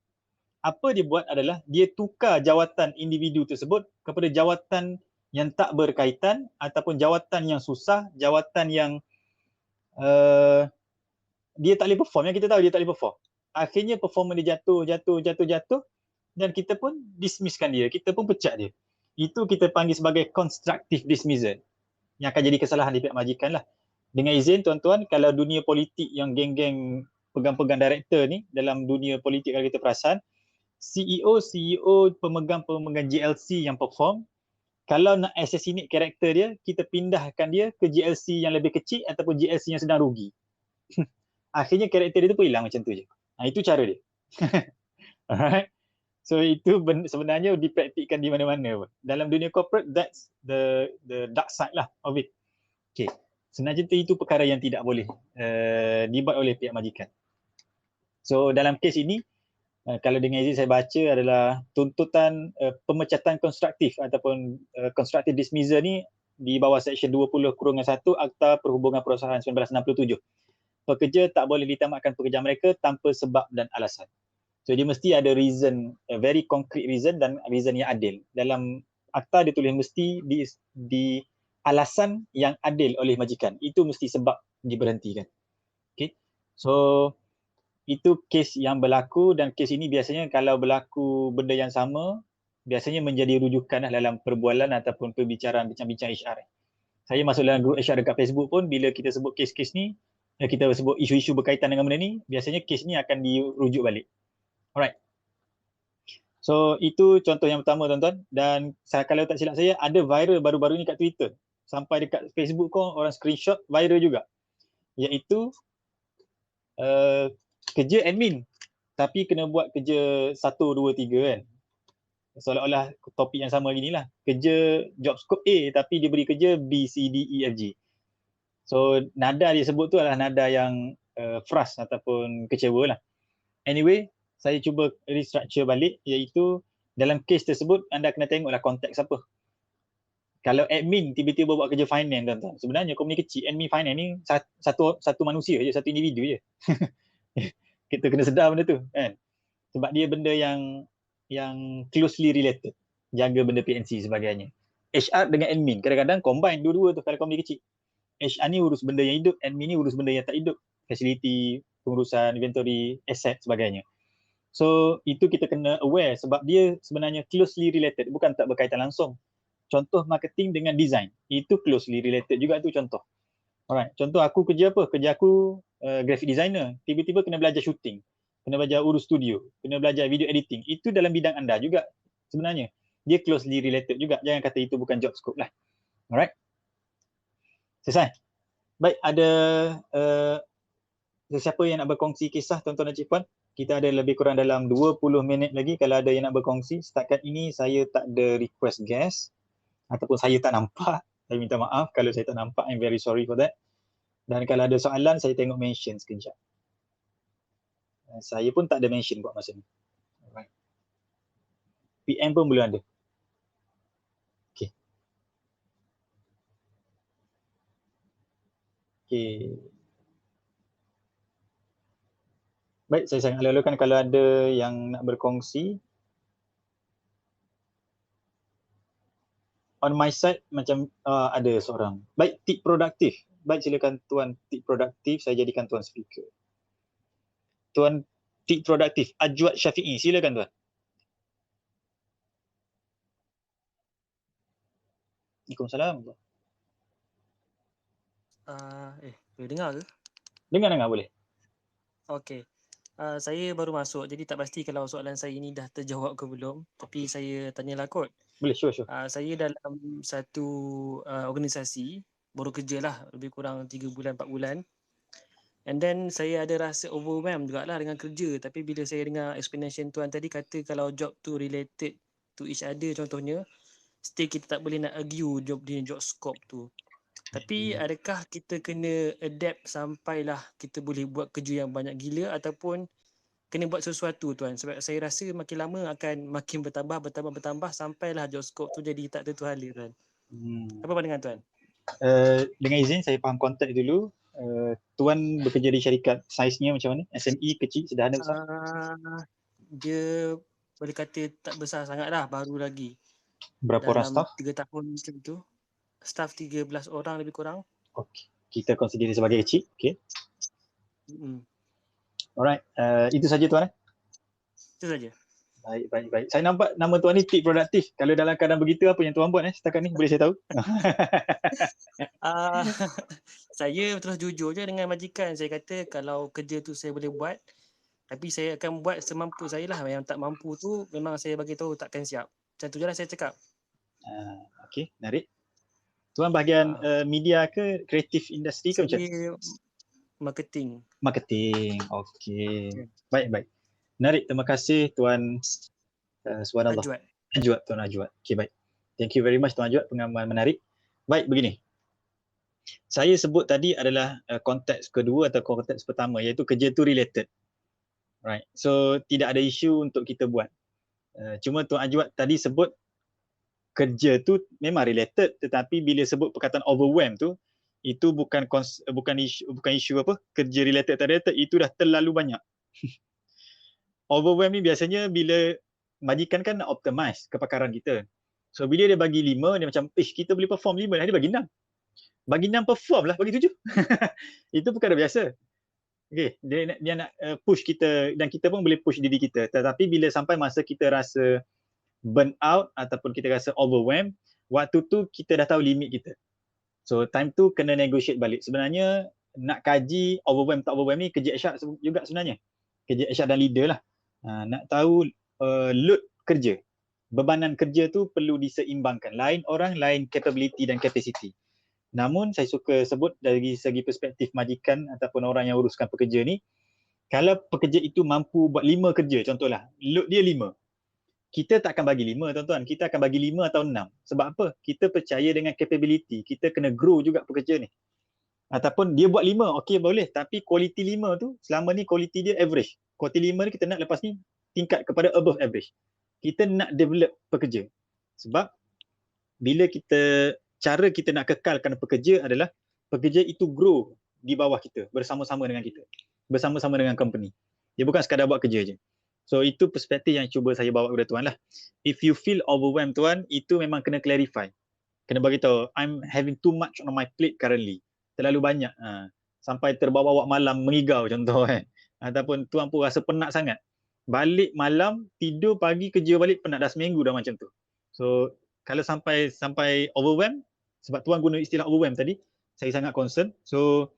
Apa dia buat adalah dia tukar jawatan individu tersebut kepada jawatan yang tak berkaitan ataupun jawatan yang susah, jawatan yang dia tak boleh perform, yang kita tahu dia tak boleh perform. Akhirnya performance dia jatuh dan kita pun dismisskan dia, kita pun pecat dia. Itu kita panggil sebagai constructive dismissal yang akan jadi kesalahan di pihak majikan lah. Dengan izin tuan-tuan, kalau dunia politik yang geng-geng pegang-pegang director ni, dalam dunia politik kalau kita perasan, CEO, pemegang-pemegang GLC yang perform, kalau nak assassinate karakter dia, kita pindahkan dia ke GLC yang lebih kecil ataupun GLC yang sedang rugi. Akhirnya karakter dia tu pun hilang macam tu je. Itu cara dia. Alright. So itu sebenarnya dipraktikkan di mana-mana. Dalam dunia corporate, that's the dark side lah of it. Okay. Sebenarnya itu perkara yang tidak boleh dibuat oleh pihak majikan. So dalam kes ini, Kalau dengan izin saya baca adalah tuntutan pemecatan konstruktif ataupun constructive dismissal ni di bawah Seksyen 20/1 Akta Perhubungan Perusahaan 1967. Pekerja tak boleh ditamatkan pekerjaan mereka tanpa sebab dan alasan. So dia mesti ada reason, a very concrete reason dan reason yang adil. Dalam akta dia tulis mesti di alasan yang adil oleh majikan. Itu mesti sebab diberhentikan. Okay. So itu kes yang berlaku dan kes ini biasanya kalau berlaku benda yang sama biasanya menjadi rujukan dalam perbualan ataupun perbicaraan bincang-bincang HR. Saya masuk dalam grup HR dekat Facebook pun bila kita sebut kes-kes ni, kita sebut isu-isu berkaitan dengan benda ni, biasanya kes ni akan dirujuk balik. Alright. So itu contoh yang pertama tuan-tuan, dan kalau tak silap saya ada viral baru-baru ni kat Twitter. Sampai dekat Facebook pun orang screenshot viral juga. Iaitu kerja admin tapi kena buat kerja 1, 2, 3 kan. Seolah-olah topik yang sama lagi ni lah. Kerja job scope A tapi dia beri kerja B, C, D, E, F, G. So nada dia sebut tu adalah nada yang frust ataupun kecewa lah. Anyway, saya cuba restructure balik iaitu dalam kes tersebut anda kena tengoklah konteks apa. Kalau admin tiba-tiba buat kerja finance tuan-tuan, sebenarnya company kecil, admin finance ni satu manusia je, satu individu je. Kita kena sedar benda tu kan. Sebab dia benda yang closely related. Jaga benda PNC sebagainya. HR dengan admin kadang-kadang combine dua-dua tu kalau company kecil. HR ni urus benda yang hidup, admin ni urus benda yang tak hidup. Facility, pengurusan inventory, asset sebagainya. So itu kita kena aware sebab dia sebenarnya closely related, bukan tak berkaitan langsung. Contoh marketing dengan design, itu closely related juga tu contoh. Alright, contoh aku kerja apa? Kerja aku graphic designer, tiba-tiba kena belajar shooting, kena belajar urus studio, kena belajar video editing. Itu dalam bidang anda juga sebenarnya. Dia closely related juga. Jangan kata itu bukan job scope lah. Alright. Selesai. Baik, ada siapa yang nak berkongsi kisah tuan-tuan dan cik-puan? Kita ada lebih kurang dalam 20 minit lagi kalau ada yang nak berkongsi. Setakat ini saya tak ada request guest ataupun saya tak nampak. Saya minta maaf kalau saya tak nampak. I'm very sorry for that. Dan kalau ada soalan, saya tengok mention sekejap. Saya pun tak ada mention buat masa ni. Alright. PM pun belum ada. Okay. Okay. Baik, saya sangat lalukan kalau ada yang nak berkongsi. On my side, macam ada seorang. Baik, tip produktif. Baik, silakan Tuan tip produktif. Saya jadikan Tuan speaker. Tuan tip produktif. Ajwad Syafi'i. Silakan Tuan. Waalaikumsalam. Boleh dengar ke? Dengar boleh. Okey. Saya baru masuk jadi tak pasti kalau soalan saya ini dah terjawab ke belum. Tapi saya tanyalah kot. Boleh, sure. Saya dalam satu organisasi, baru kerja lah lebih kurang 3 bulan, 4 bulan. And then saya ada rasa overwhelmed jugalah dengan kerja. Tapi bila saya dengar explanation Tuan tadi kata kalau job tu related to each other contohnya, still kita tak boleh nak argue job scope tu. Tapi adakah kita kena adapt sampailah kita boleh buat kerja yang banyak gila ataupun kena buat sesuatu Tuan? Sebab saya rasa makin lama akan makin bertambah sampailah job scope tu jadi tak tertuhala Tuan. Apa pandangan Tuan? Dengan izin saya faham konteks dulu. Tuan bekerja di syarikat, saiznya macam mana? SME, kecil, sederhana, besar? Dia boleh kata tak besar sangat lah, baru lagi. Berapa orang staff? 3 tahun macam tu. Staff 13 orang lebih kurang. Okay. Kita consider sebagai kecil. Okay. Alright. Itu saja Tuan. Itu saja. Baik. Saya nampak nama Tuan ni tip produktif. Kalau dalam keadaan begitu, apa yang Tuan buat setakat ni? Boleh saya tahu? Saya terus jujur je dengan majikan. Saya kata kalau kerja tu saya boleh buat, tapi saya akan buat semampu saya lah. Yang tak mampu tu memang saya bagi tahu takkan siap. Macam tu je lah saya cakap. Okay, menarik. Tuan bahagian media ke kreatif industri ke macam? Saya marketing. Marketing. Okay. Baik. Menarik. Terima kasih Tuan Subhanallah. Ajwad, Tuan Ajwad. Okay, baik. Thank you very much Tuan Ajwad, pengalaman menarik. Baik, begini. Saya sebut tadi adalah konteks kedua atau konteks pertama iaitu kerja tu related. Right. So tidak ada isu untuk kita buat. Cuma Tuan Ajwat tadi sebut kerja tu memang related, tetapi bila sebut perkataan overwhelm tu, itu bukan isu apa kerja related tak related, itu dah terlalu banyak. Overwhelm ni biasanya bila majikan kan nak optimize kepakaran kita. So bila dia bagi 5, dia macam kita boleh perform 5, dia bagi 6. Bagi 6 perform lah, bagi 7. Itu perkara biasa. Okay, dia nak push kita, dan kita pun boleh push diri kita. Tetapi bila sampai masa kita rasa burn out ataupun kita rasa overwhelm, waktu tu kita dah tahu limit kita. So time tu kena negotiate balik. Sebenarnya nak kaji overwhelm tak overwhelm ni kerja HR juga sebenarnya. Kerja HR dan leader lah. Nak tahu load kerja. Bebanan kerja tu perlu diseimbangkan. Lain orang, lain capability dan capacity. Namun saya suka sebut dari segi perspektif majikan ataupun orang yang uruskan pekerja ni, kalau pekerja itu mampu buat 5 kerja contohlah, load dia 5. Kita tak akan bagi 5 tuan-tuan, kita akan bagi 5 atau 6. Sebab apa? Kita percaya dengan capability, kita kena grow juga pekerja ni. Ataupun dia buat 5, okey boleh, tapi quality 5 tu selama ni quality dia average. Quality 5 ni kita nak lepas ni tingkat kepada above average. Kita nak develop pekerja. Sebab bila cara kita nak kekalkan pekerja adalah pekerja itu grow di bawah kita, bersama-sama dengan kita, bersama-sama dengan company. Dia bukan sekadar buat kerja je. So itu perspektif yang cuba saya bawa kepada tuan lah. If you feel overwhelmed tuan, itu memang kena clarify. Kena bagi tahu, I'm having too much on my plate currently. Terlalu banyak. Sampai terbawa malam mengigau contoh kan. Ataupun tuan pun rasa penat sangat. Balik malam, tidur pagi, kerja balik penat, dah seminggu dah macam tu. So kalau sampai overwhelmed, sebab tuan guna istilah overwhelmed tadi, saya sangat concern. So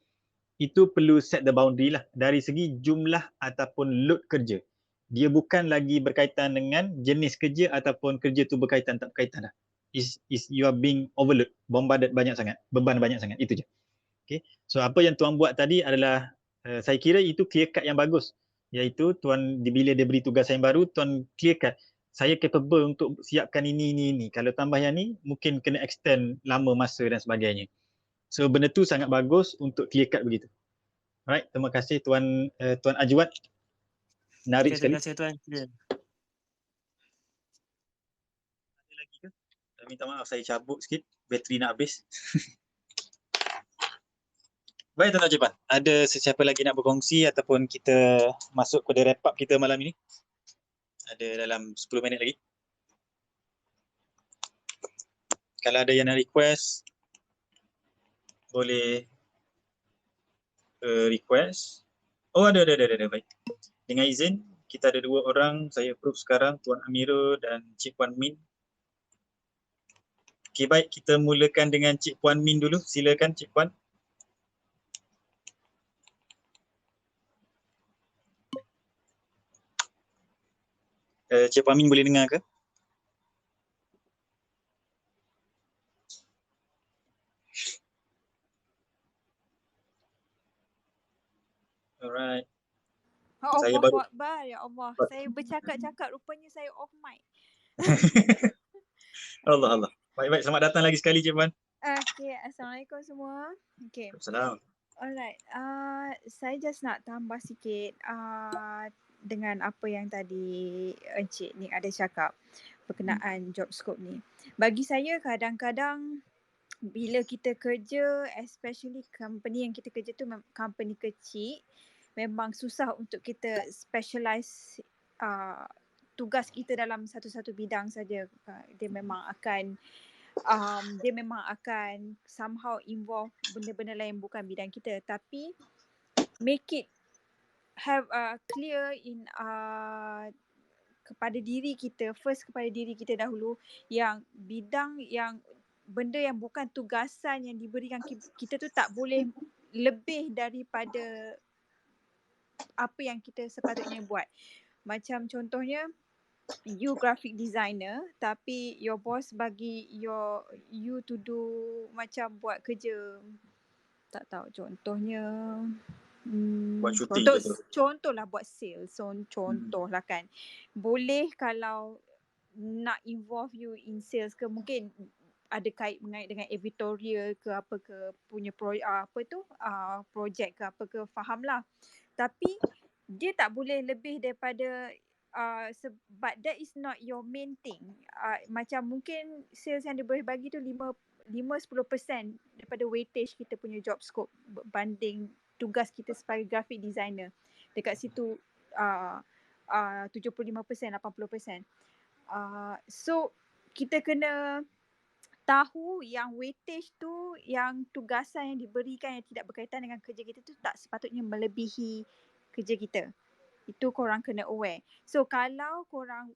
itu perlu set the boundary lah dari segi jumlah ataupun load kerja. Dia bukan lagi berkaitan dengan jenis kerja ataupun kerja tu berkaitan tak berkaitan dah. Is you are being overload, bombarded banyak sangat, beban banyak sangat, itu je. Okay. So apa yang tuan buat tadi adalah saya kira itu clear cut yang bagus, iaitu tuan bila dia beri tugas yang baru, tuan clear cut, saya capable untuk siapkan ini. Kalau tambah yang ni mungkin kena extend lama masa dan sebagainya. So benda tu sangat bagus untuk clear cut begitu. Alright, terima kasih Tuan Ajwat. Menarik sekali. Terima kasih Tuan. Ada lagi ke? Minta maaf saya cabut sikit, bateri nak habis. Baik Tuan Ajwat, ada sesiapa lagi nak berkongsi ataupun kita masuk pada wrap up kita malam ini? Ada dalam 10 minit lagi. Kalau ada yang nak request, boleh request. Oh ada. Baik. Dengan izin, kita ada 2 orang, saya approve sekarang, Tuan Amirul dan Cik Puan Min. Okey baik, kita mulakan dengan Cik Puan Min dulu. Silakan Cik Puan. Cik Puan Min boleh dengar ke? Alright. Saya Allahu baru Akbar, ya Allah. Saya bercakap-cakap rupanya saya off mic. Allah. Baik, selamat datang lagi sekali Cik Puan. Okay, Assalamualaikum semua. Okay. Assalamualaikum. Alright, saya just nak tambah sikit dengan apa yang tadi Encik Nick ada cakap berkenaan job scope ni. Bagi saya kadang-kadang bila kita kerja, especially company yang kita kerja tu company kecil, memang susah untuk kita specialize tugas kita dalam satu-satu bidang saja. Dia memang akan somehow involve benda-benda lain bukan bidang kita, tapi make it have clear in kepada diri kita, first kepada diri kita dahulu, yang bidang yang benda yang bukan tugasan yang diberikan kita tu tak boleh lebih daripada apa yang kita sepatutnya buat. Macam contohnya you graphic designer tapi your boss bagi you to do macam buat kerja, tak tahu contohnya Buat syuting je tu. contohlah buat sales, contohlah kan. Boleh kalau nak involve you in sales ke, mungkin ada mengait dengan editorial ke apa ke punya projek ke apa ke, fahamlah. Tapi dia tak boleh lebih daripada but that is not your main thing. Macam mungkin sales yang dia boleh bagi tu 5-10% daripada weightage kita punya job scope berbanding tugas kita sebagai graphic designer. Dekat situ 75%, 80%. So kita kena tahu yang weightage tu, yang tugasan yang diberikan yang tidak berkaitan dengan kerja kita tu tak sepatutnya melebihi kerja kita. Itu korang kena aware. So kalau korang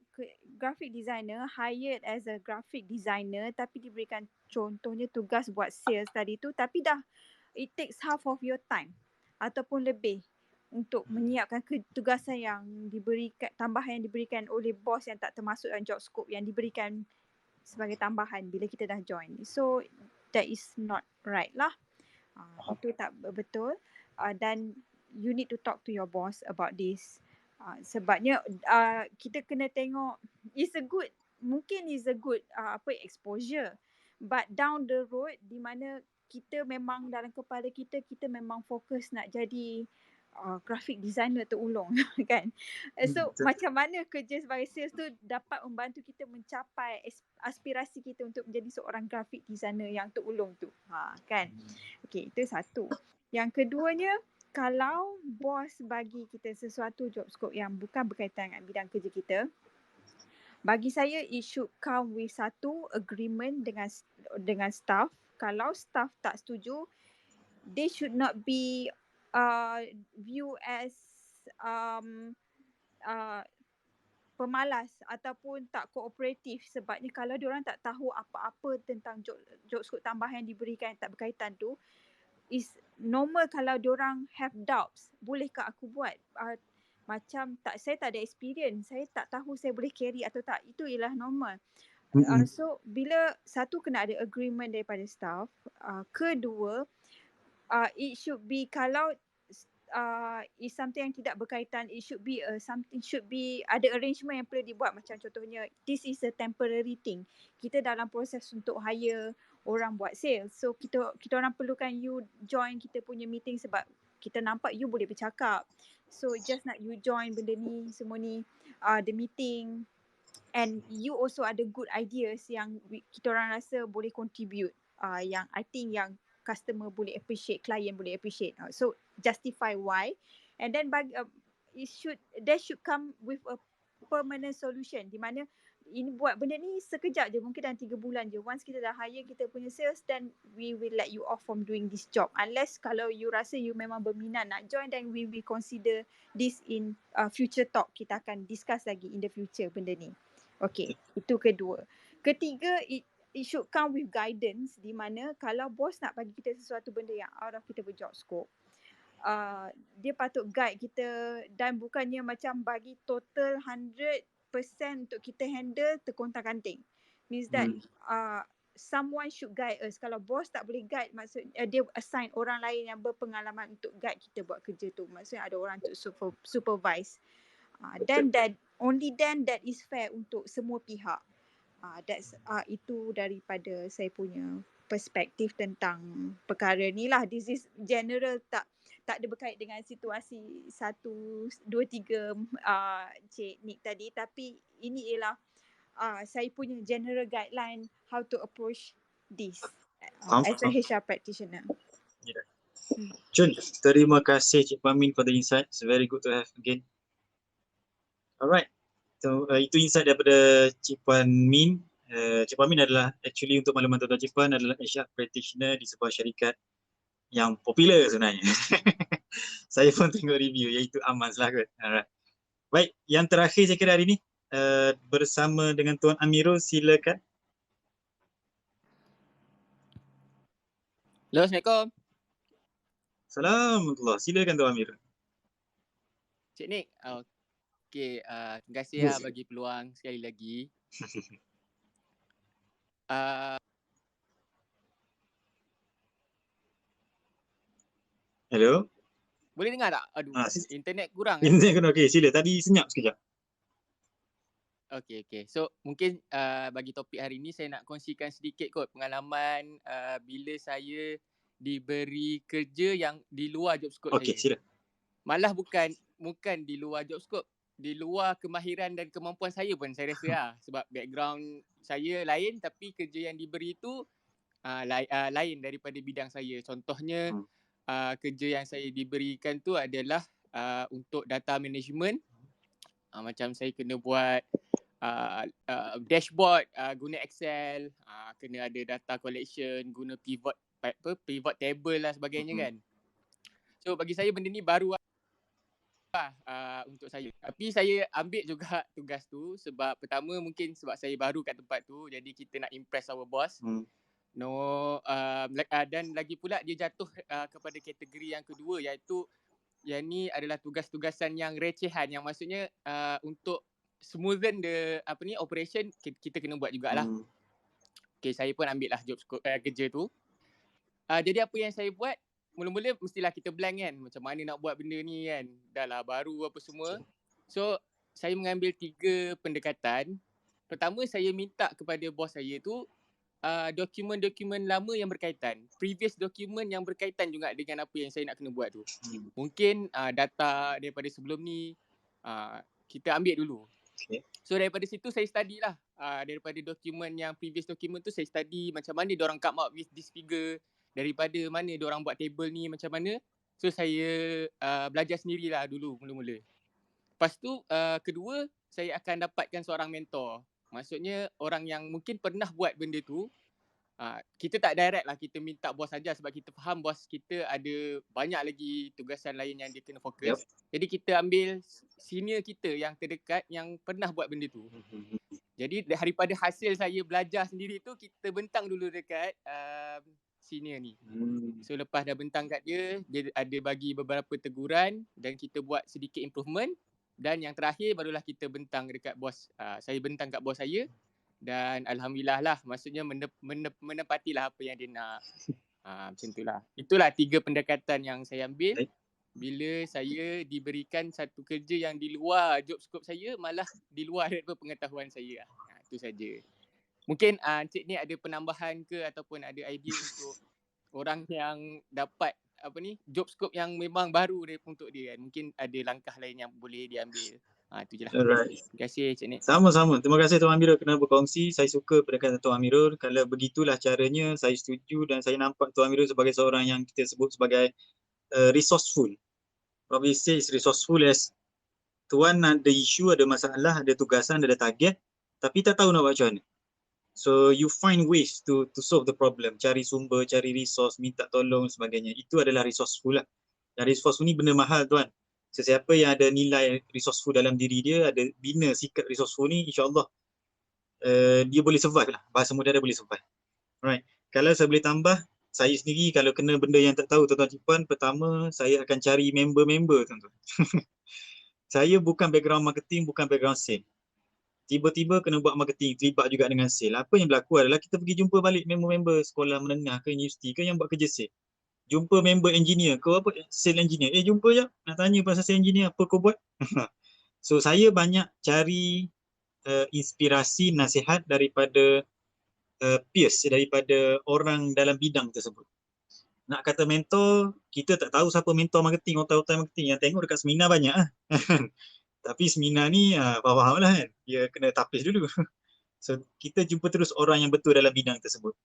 graphic designer hired as a graphic designer tapi diberikan contohnya tugas buat sales tadi tu, tapi dah it takes half of your time ataupun lebih untuk menyiapkan tugasan yang diberikan, tambahan yang diberikan oleh bos yang tak termasuk dalam job scope yang diberikan sebagai tambahan bila kita dah join. So that is not right lah. Itu tak betul. Dan you need to talk to your boss about this. Sebabnya kita kena tengok mungkin is a good exposure, but down the road di mana kita memang dalam kepala kita memang fokus nak jadi graphic designer terulung kan. So macam mana kerja sebagai sales tu dapat membantu kita mencapai aspirasi kita untuk menjadi seorang graphic designer yang terulung tu. Kan. Okay, itu satu. Yang keduanya, kalau bos bagi kita sesuatu job scope yang bukan berkaitan dengan bidang kerja kita, bagi saya it should come with satu agreement dengan staff. Kalau staff tak setuju, they should not be view as pemalas ataupun tak kooperatif, sebabnya kalau diorang tak tahu apa-apa tentang job scope tambahan yang diberikan yang tak berkaitan tu, is normal kalau diorang have doubts, bolehkah aku buat? Macam saya tak ada experience, saya tak tahu saya boleh carry atau tak. Itu ialah normal. So bila satu kena ada agreement daripada staff, kedua it should be, kalau is something yang tidak berkaitan, it should be ada arrangement yang perlu dibuat. Macam contohnya, this is a temporary thing. Kita dalam proses untuk hire orang buat sales. So kita orang perlukan you join kita punya meeting sebab kita nampak you boleh bercakap. So just nak you join benda ni, semua ni, the meeting, and you also ada good ideas yang kita orang rasa boleh contribute, yang I think yang customer boleh appreciate, client boleh appreciate. So justify why, and then that should come with a permanent solution, di mana ini buat benda ni sekejap je, mungkin dalam 3 bulan je. Once kita dah hire kita punya sales, then we will let you off from doing this job. Unless kalau you rasa you memang berminat nak join, then we will consider this in future talk. Kita akan discuss lagi in the future benda ni. Okay, itu kedua. Ketiga, it should come with guidance, di mana kalau bos nak bagi kita sesuatu benda yang out of kita job scope, dia patut guide kita, dan bukannya macam bagi total 100% untuk kita handle terkontang-kanting. Means that someone should guide us. Kalau bos tak boleh guide, maksudnya dia assign orang lain yang berpengalaman untuk guide kita buat kerja tu. Maksudnya ada orang untuk supervise. Then only then that is fair untuk semua pihak. Itu daripada saya punya perspektif tentang perkara ni lah. This is general, tak ada berkait dengan situasi 1, 2, 3 Cik Nick tadi, tapi ini ialah saya punya general guideline how to approach this as a HR practitioner. Chun, terima kasih Cik Pamin for the insight. It's very good to have again. Alright. So, itu insight daripada Cik Puan Min. Cik Puan Min adalah, actually untuk makluman tuan-tuan, Cik Puan adalah HR practitioner di sebuah syarikat yang popular sebenarnya. Saya pun tengok review, iaitu Amaz lah kot. Alright. Baik, yang terakhir saya kira hari ni, bersama dengan Tuan Amirul, silakan. Hello, Assalamualaikum. Assalamualaikum. Silakan Tuan Amirul. Cik Nick, okay, terima kasih bagi peluang sekali lagi. Hello. Boleh dengar tak? Aduh, internet kurang. Internet kurang, okey. Sila, tadi senyap sekejap. Okay. So mungkin bagi topik hari ni saya nak kongsikan sedikit kot pengalaman bila saya diberi kerja yang di luar job scope saya. Okey, sila. Malah bukan bukan di luar job scope, di luar kemahiran dan kemampuan saya pun saya rasa lah. Sebab background saya lain tapi kerja yang diberi tu lain daripada bidang saya. Contohnya kerja yang saya diberikan tu adalah untuk data management. Macam saya kena buat dashboard guna Excel, kena ada data collection guna pivot table lah sebagainya kan. So bagi saya benda ni baru untuk saya. Tapi saya ambil juga tugas tu sebab pertama mungkin sebab saya baru kat tempat tu, jadi kita nak impress our boss. Dan lagi pula dia jatuh kepada kategori yang kedua, iaitu yang ni adalah tugas-tugasan yang recehan, yang maksudnya untuk smoothen the operation kita kena buat jugalah. Okay, saya pun ambil lah job scope kerja tu. Jadi apa yang saya buat, mula-mula mestilah kita blank kan, macam mana nak buat benda ni kan, dah lah baru apa semua. So saya mengambil 3 pendekatan. Pertama, saya minta kepada bos saya tu dokumen-dokumen lama yang berkaitan, previous dokumen yang berkaitan juga dengan apa yang saya nak kena buat tu. Mungkin data daripada sebelum ni kita ambil dulu. So daripada situ saya study lah, daripada dokumen yang previous dokumen tu saya study macam mana diorang come up with this figure, daripada mana diorang buat table ni macam mana. So saya belajar sendirilah dulu mula-mula. Lepas tu kedua, saya akan dapatkan seorang mentor. Maksudnya orang yang mungkin pernah buat benda tu. Kita tak direct lah, kita minta bos saja sebab kita faham bos kita ada banyak lagi tugasan lain yang dia kena fokus. Jadi kita ambil senior kita yang terdekat yang pernah buat benda tu. Jadi daripada hasil saya belajar sendiri tu, kita bentang dulu dekat senior ni. So lepas dah bentang kat dia, dia ada bagi beberapa teguran dan kita buat sedikit improvement. Dan yang terakhir barulah kita bentang dekat bos. Saya bentang kat bos saya dan alhamdulillah lah, maksudnya menepatilah apa yang dia nak. Macam itulah. Itulah 3 pendekatan yang saya ambil bila saya diberikan satu kerja yang di luar job scope saya, malah di luar daripada pengetahuan saya. Itu saja. Mungkin Encik ni ada penambahan ke ataupun ada idea untuk orang yang dapat job scope yang memang baru untuk dia kan. Mungkin ada langkah lain yang boleh diambil. Itu je lah. Alright. Terima kasih Cik Nik. Sama-sama. Terima kasih Tuan Amirul kerana berkongsi. Saya suka pendekatan Tuan Amirul. Kalau begitulah caranya, saya setuju dan saya nampak Tuan Amirul sebagai seorang yang kita sebut sebagai resourceful. Probably says resourceful as Tuan ada isu, ada masalah, ada tugasan, ada target, tapi tak tahu nak buat macam mana. So you find ways to solve the problem. Cari sumber, cari resource, minta tolong sebagainya. Itu adalah resourceful lah. Dan resourceful ni benda mahal Tuan. Sesiapa yang ada nilai resourceful dalam diri dia, ada bina sikap resourceful ni, insyaAllah dia boleh survive lah. Bahasa mudah dia boleh survive. Alright. Kalau saya boleh tambah, saya sendiri kalau kena benda yang tak tahu tuan-tuan Cik Puan, pertama saya akan cari member-member tuan-tuan. Saya bukan background marketing, bukan background sales. Tiba-tiba kena buat marketing, terlibat juga dengan sales. Apa yang berlaku adalah kita pergi jumpa balik member-member sekolah menengah ke universiti ke yang buat kerja sales. Jumpa member engineer, kau apa? Sales engineer. Jumpa je, nak tanya pasal sales engineer, apa kau buat? So saya banyak cari inspirasi, nasihat daripada peers, daripada orang dalam bidang tersebut. Nak kata mentor, kita tak tahu siapa mentor marketing, otak-otak marketing. Yang tengok dekat seminar banyak lah. Tapi seminar ni faham lah kan, dia kena tapis dulu. So kita jumpa terus orang yang betul dalam bidang tersebut.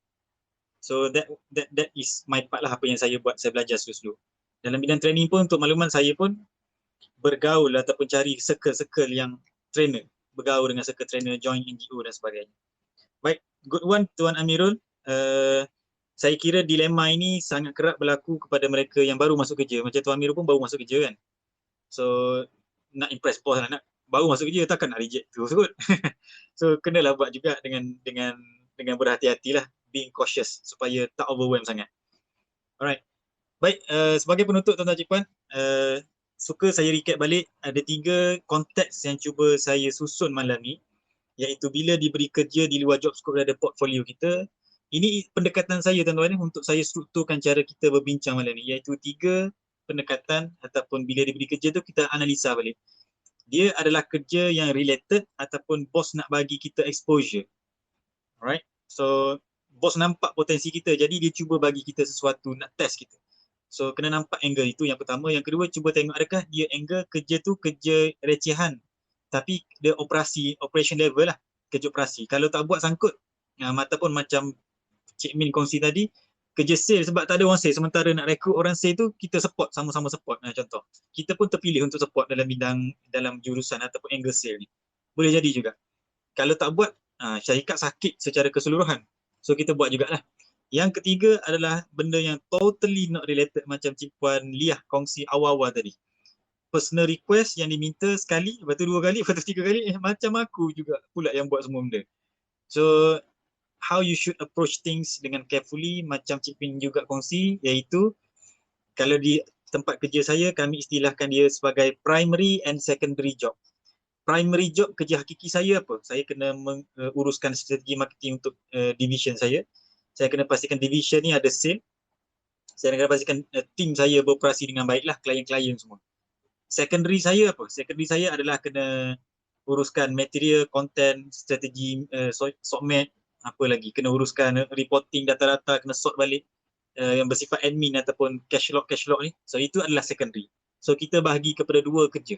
So that is my part lah, apa yang saya buat, saya belajar dulu. Dalam bidang training pun, untuk makluman saya pun bergaul ataupun cari circle-circle yang trainer, bergaul dengan circle trainer, join NGO dan sebagainya. Baik, good one Tuan Amirul. Saya kira dilema ini sangat kerap berlaku kepada mereka yang baru masuk kerja. Macam Tuan Amirul pun baru masuk kerja kan. So nak impress bos lah, nak baru masuk kerja, takkan nak reject terus kot. So kenalah buat juga dengan berhati-hatilah, being cautious supaya tak overwhelm sangat. Alright. Baik, sebagai penutup tuan-tuan Cik Puan, suka saya recap balik, ada 3 konteks yang cuba saya susun malam ni, iaitu bila diberi kerja di luar job scope ada portfolio kita. Ini pendekatan saya tuan-tuan untuk saya strukturkan cara kita berbincang malam ni, iaitu 3 pendekatan ataupun bila diberi kerja tu kita analisa balik. Dia adalah kerja yang related ataupun bos nak bagi kita exposure. Alright. So bos nampak potensi kita, jadi dia cuba bagi kita sesuatu, nak test kita. So kena nampak angle itu yang pertama. Yang kedua, cuba tengok adakah dia angle kerja tu kerja recehan tapi dia operation level lah, kerja operasi. Kalau tak buat sangkut, ataupun macam Cik Min kongsi tadi, kerja sale sebab tak ada orang sale, sementara nak rekrut orang sale tu kita support, sama-sama support. Contoh, kita pun terpilih untuk support dalam bidang, dalam jurusan ataupun angle sale ni. Boleh jadi juga. Kalau tak buat, syarikat sakit secara keseluruhan. So kita buat jugalah. Yang ketiga adalah benda yang totally not related macam Cik Puan Liah kongsi awal-awal tadi. Personal request yang diminta sekali, lepas tu 2 kali, lepas tu 3 kali, macam aku juga pula yang buat semua benda. So how you should approach things dengan carefully, macam Cik Pin juga kongsi, iaitu kalau di tempat kerja saya, kami istilahkan dia sebagai primary and secondary job. Primary job, kerja hakiki saya apa? Saya kena uruskan strategi marketing untuk division saya. Saya kena pastikan division ni ada sale. Saya kena pastikan team saya beroperasi dengan baiklah, klien-klien semua. Secondary saya apa? Secondary saya adalah kena uruskan material, content, strategi, SOCMAT, apa lagi, kena uruskan reporting data-data, kena sort balik yang bersifat admin ataupun cash log ni. So itu adalah secondary. So kita bahagi kepada 2 kerja.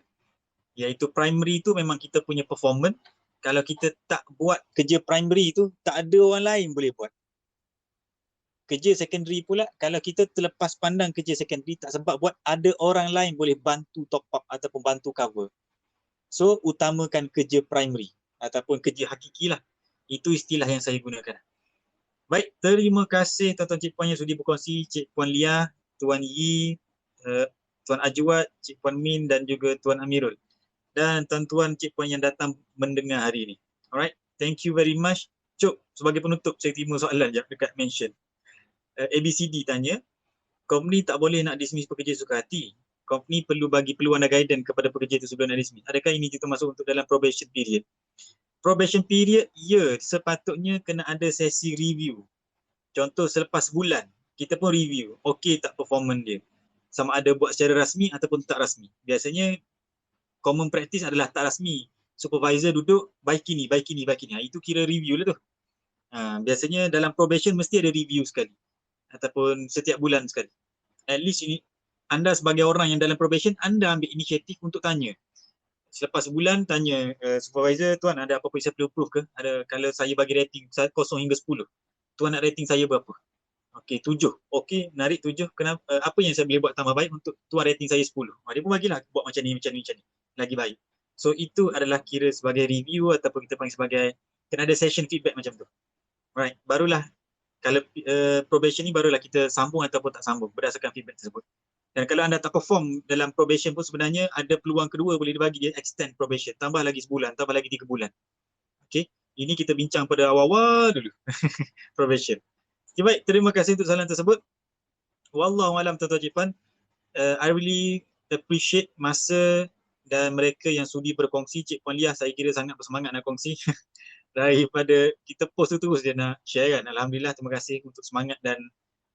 Iaitu primary tu memang kita punya performance. Kalau kita tak buat kerja primary tu, tak ada orang lain boleh buat. Kerja secondary pula, kalau kita terlepas pandang kerja secondary, tak sempat buat, ada orang lain boleh bantu top up ataupun bantu cover. So utamakan kerja primary ataupun kerja hakiki lah. Itu istilah yang saya gunakan. Baik, terima kasih tuan-tuan Cik Puan yang sudi berkongsi, Cik Puan Liah, Tuan Yi, Tuan Ajwat, Cik Puan Min dan juga Tuan Amirul. Dan tuan-tuan Cik Puan yang datang mendengar hari ini. Alright, thank you very much. Cuk, sebagai penutup saya terima soalan je dekat mention. ABCD tanya, company tak boleh nak dismiss pekerja suka hati. Company perlu bagi peluang dan guidance kepada pekerja itu sebelum nak dismiss. Adakah ini juga masuk untuk dalam probation period? Probation period, ya, sepatutnya kena ada sesi review. Contoh selepas bulan, kita pun review. Okey tak performance dia? Sama ada buat secara rasmi ataupun tak rasmi. Biasanya common practice adalah tak rasmi. Supervisor duduk, baiki ni. Itu kira review lah tu. Biasanya dalam probation mesti ada review sekali. Ataupun setiap bulan sekali. At least ini, anda sebagai orang yang dalam probation, anda ambil inisiatif untuk tanya. Selepas sebulan tanya supervisor, tuan ada apa-apa saya perlu proof ke? Ada, kalau saya bagi rating 0 hingga 10, tuan nak rating saya berapa? Okey, 7. Okey, narik 7. Kenapa? Apa yang saya boleh buat tambah baik untuk tuan rating saya 10? Dia pun bagilah buat macam ni. Lagi baik. So itu adalah kira sebagai review ataupun kita panggil sebagai, kena ada session feedback macam tu. Right, barulah kalau probation ni barulah kita sambung ataupun tak sambung berdasarkan feedback tersebut. Dan kalau anda tak perform dalam probation pun sebenarnya ada peluang kedua boleh dibagi, dia extend probation. Tambah lagi sebulan, tambah lagi 3 bulan. Okey, ini kita bincang pada awal-awal dulu. Probation. Okay, baik, terima kasih untuk soalan tersebut. Wallahualam tuan-tuan Cik Puan. I really appreciate masa dan mereka yang sudi berkongsi. Cik Puan Liah saya kira sangat bersemangat nak kongsi. Daripada kita post tu terus dia nak share kan. Alhamdulillah, terima kasih untuk semangat dan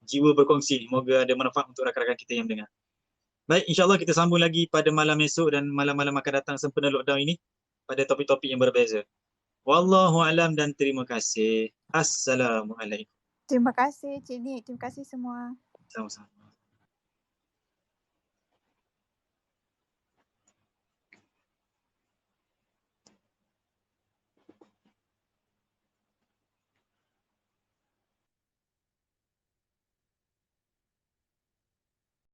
jiwa berkongsi. Moga ada manfaat untuk rakan-rakan kita yang mendengar. Baik, insyaAllah kita sambung lagi pada malam esok dan malam-malam akan datang sempena lockdown ini pada topik-topik yang berbeza. Wallahualam dan terima kasih. Assalamualaikum. Terima kasih Cik Nik. Terima kasih semua. Sama-sama.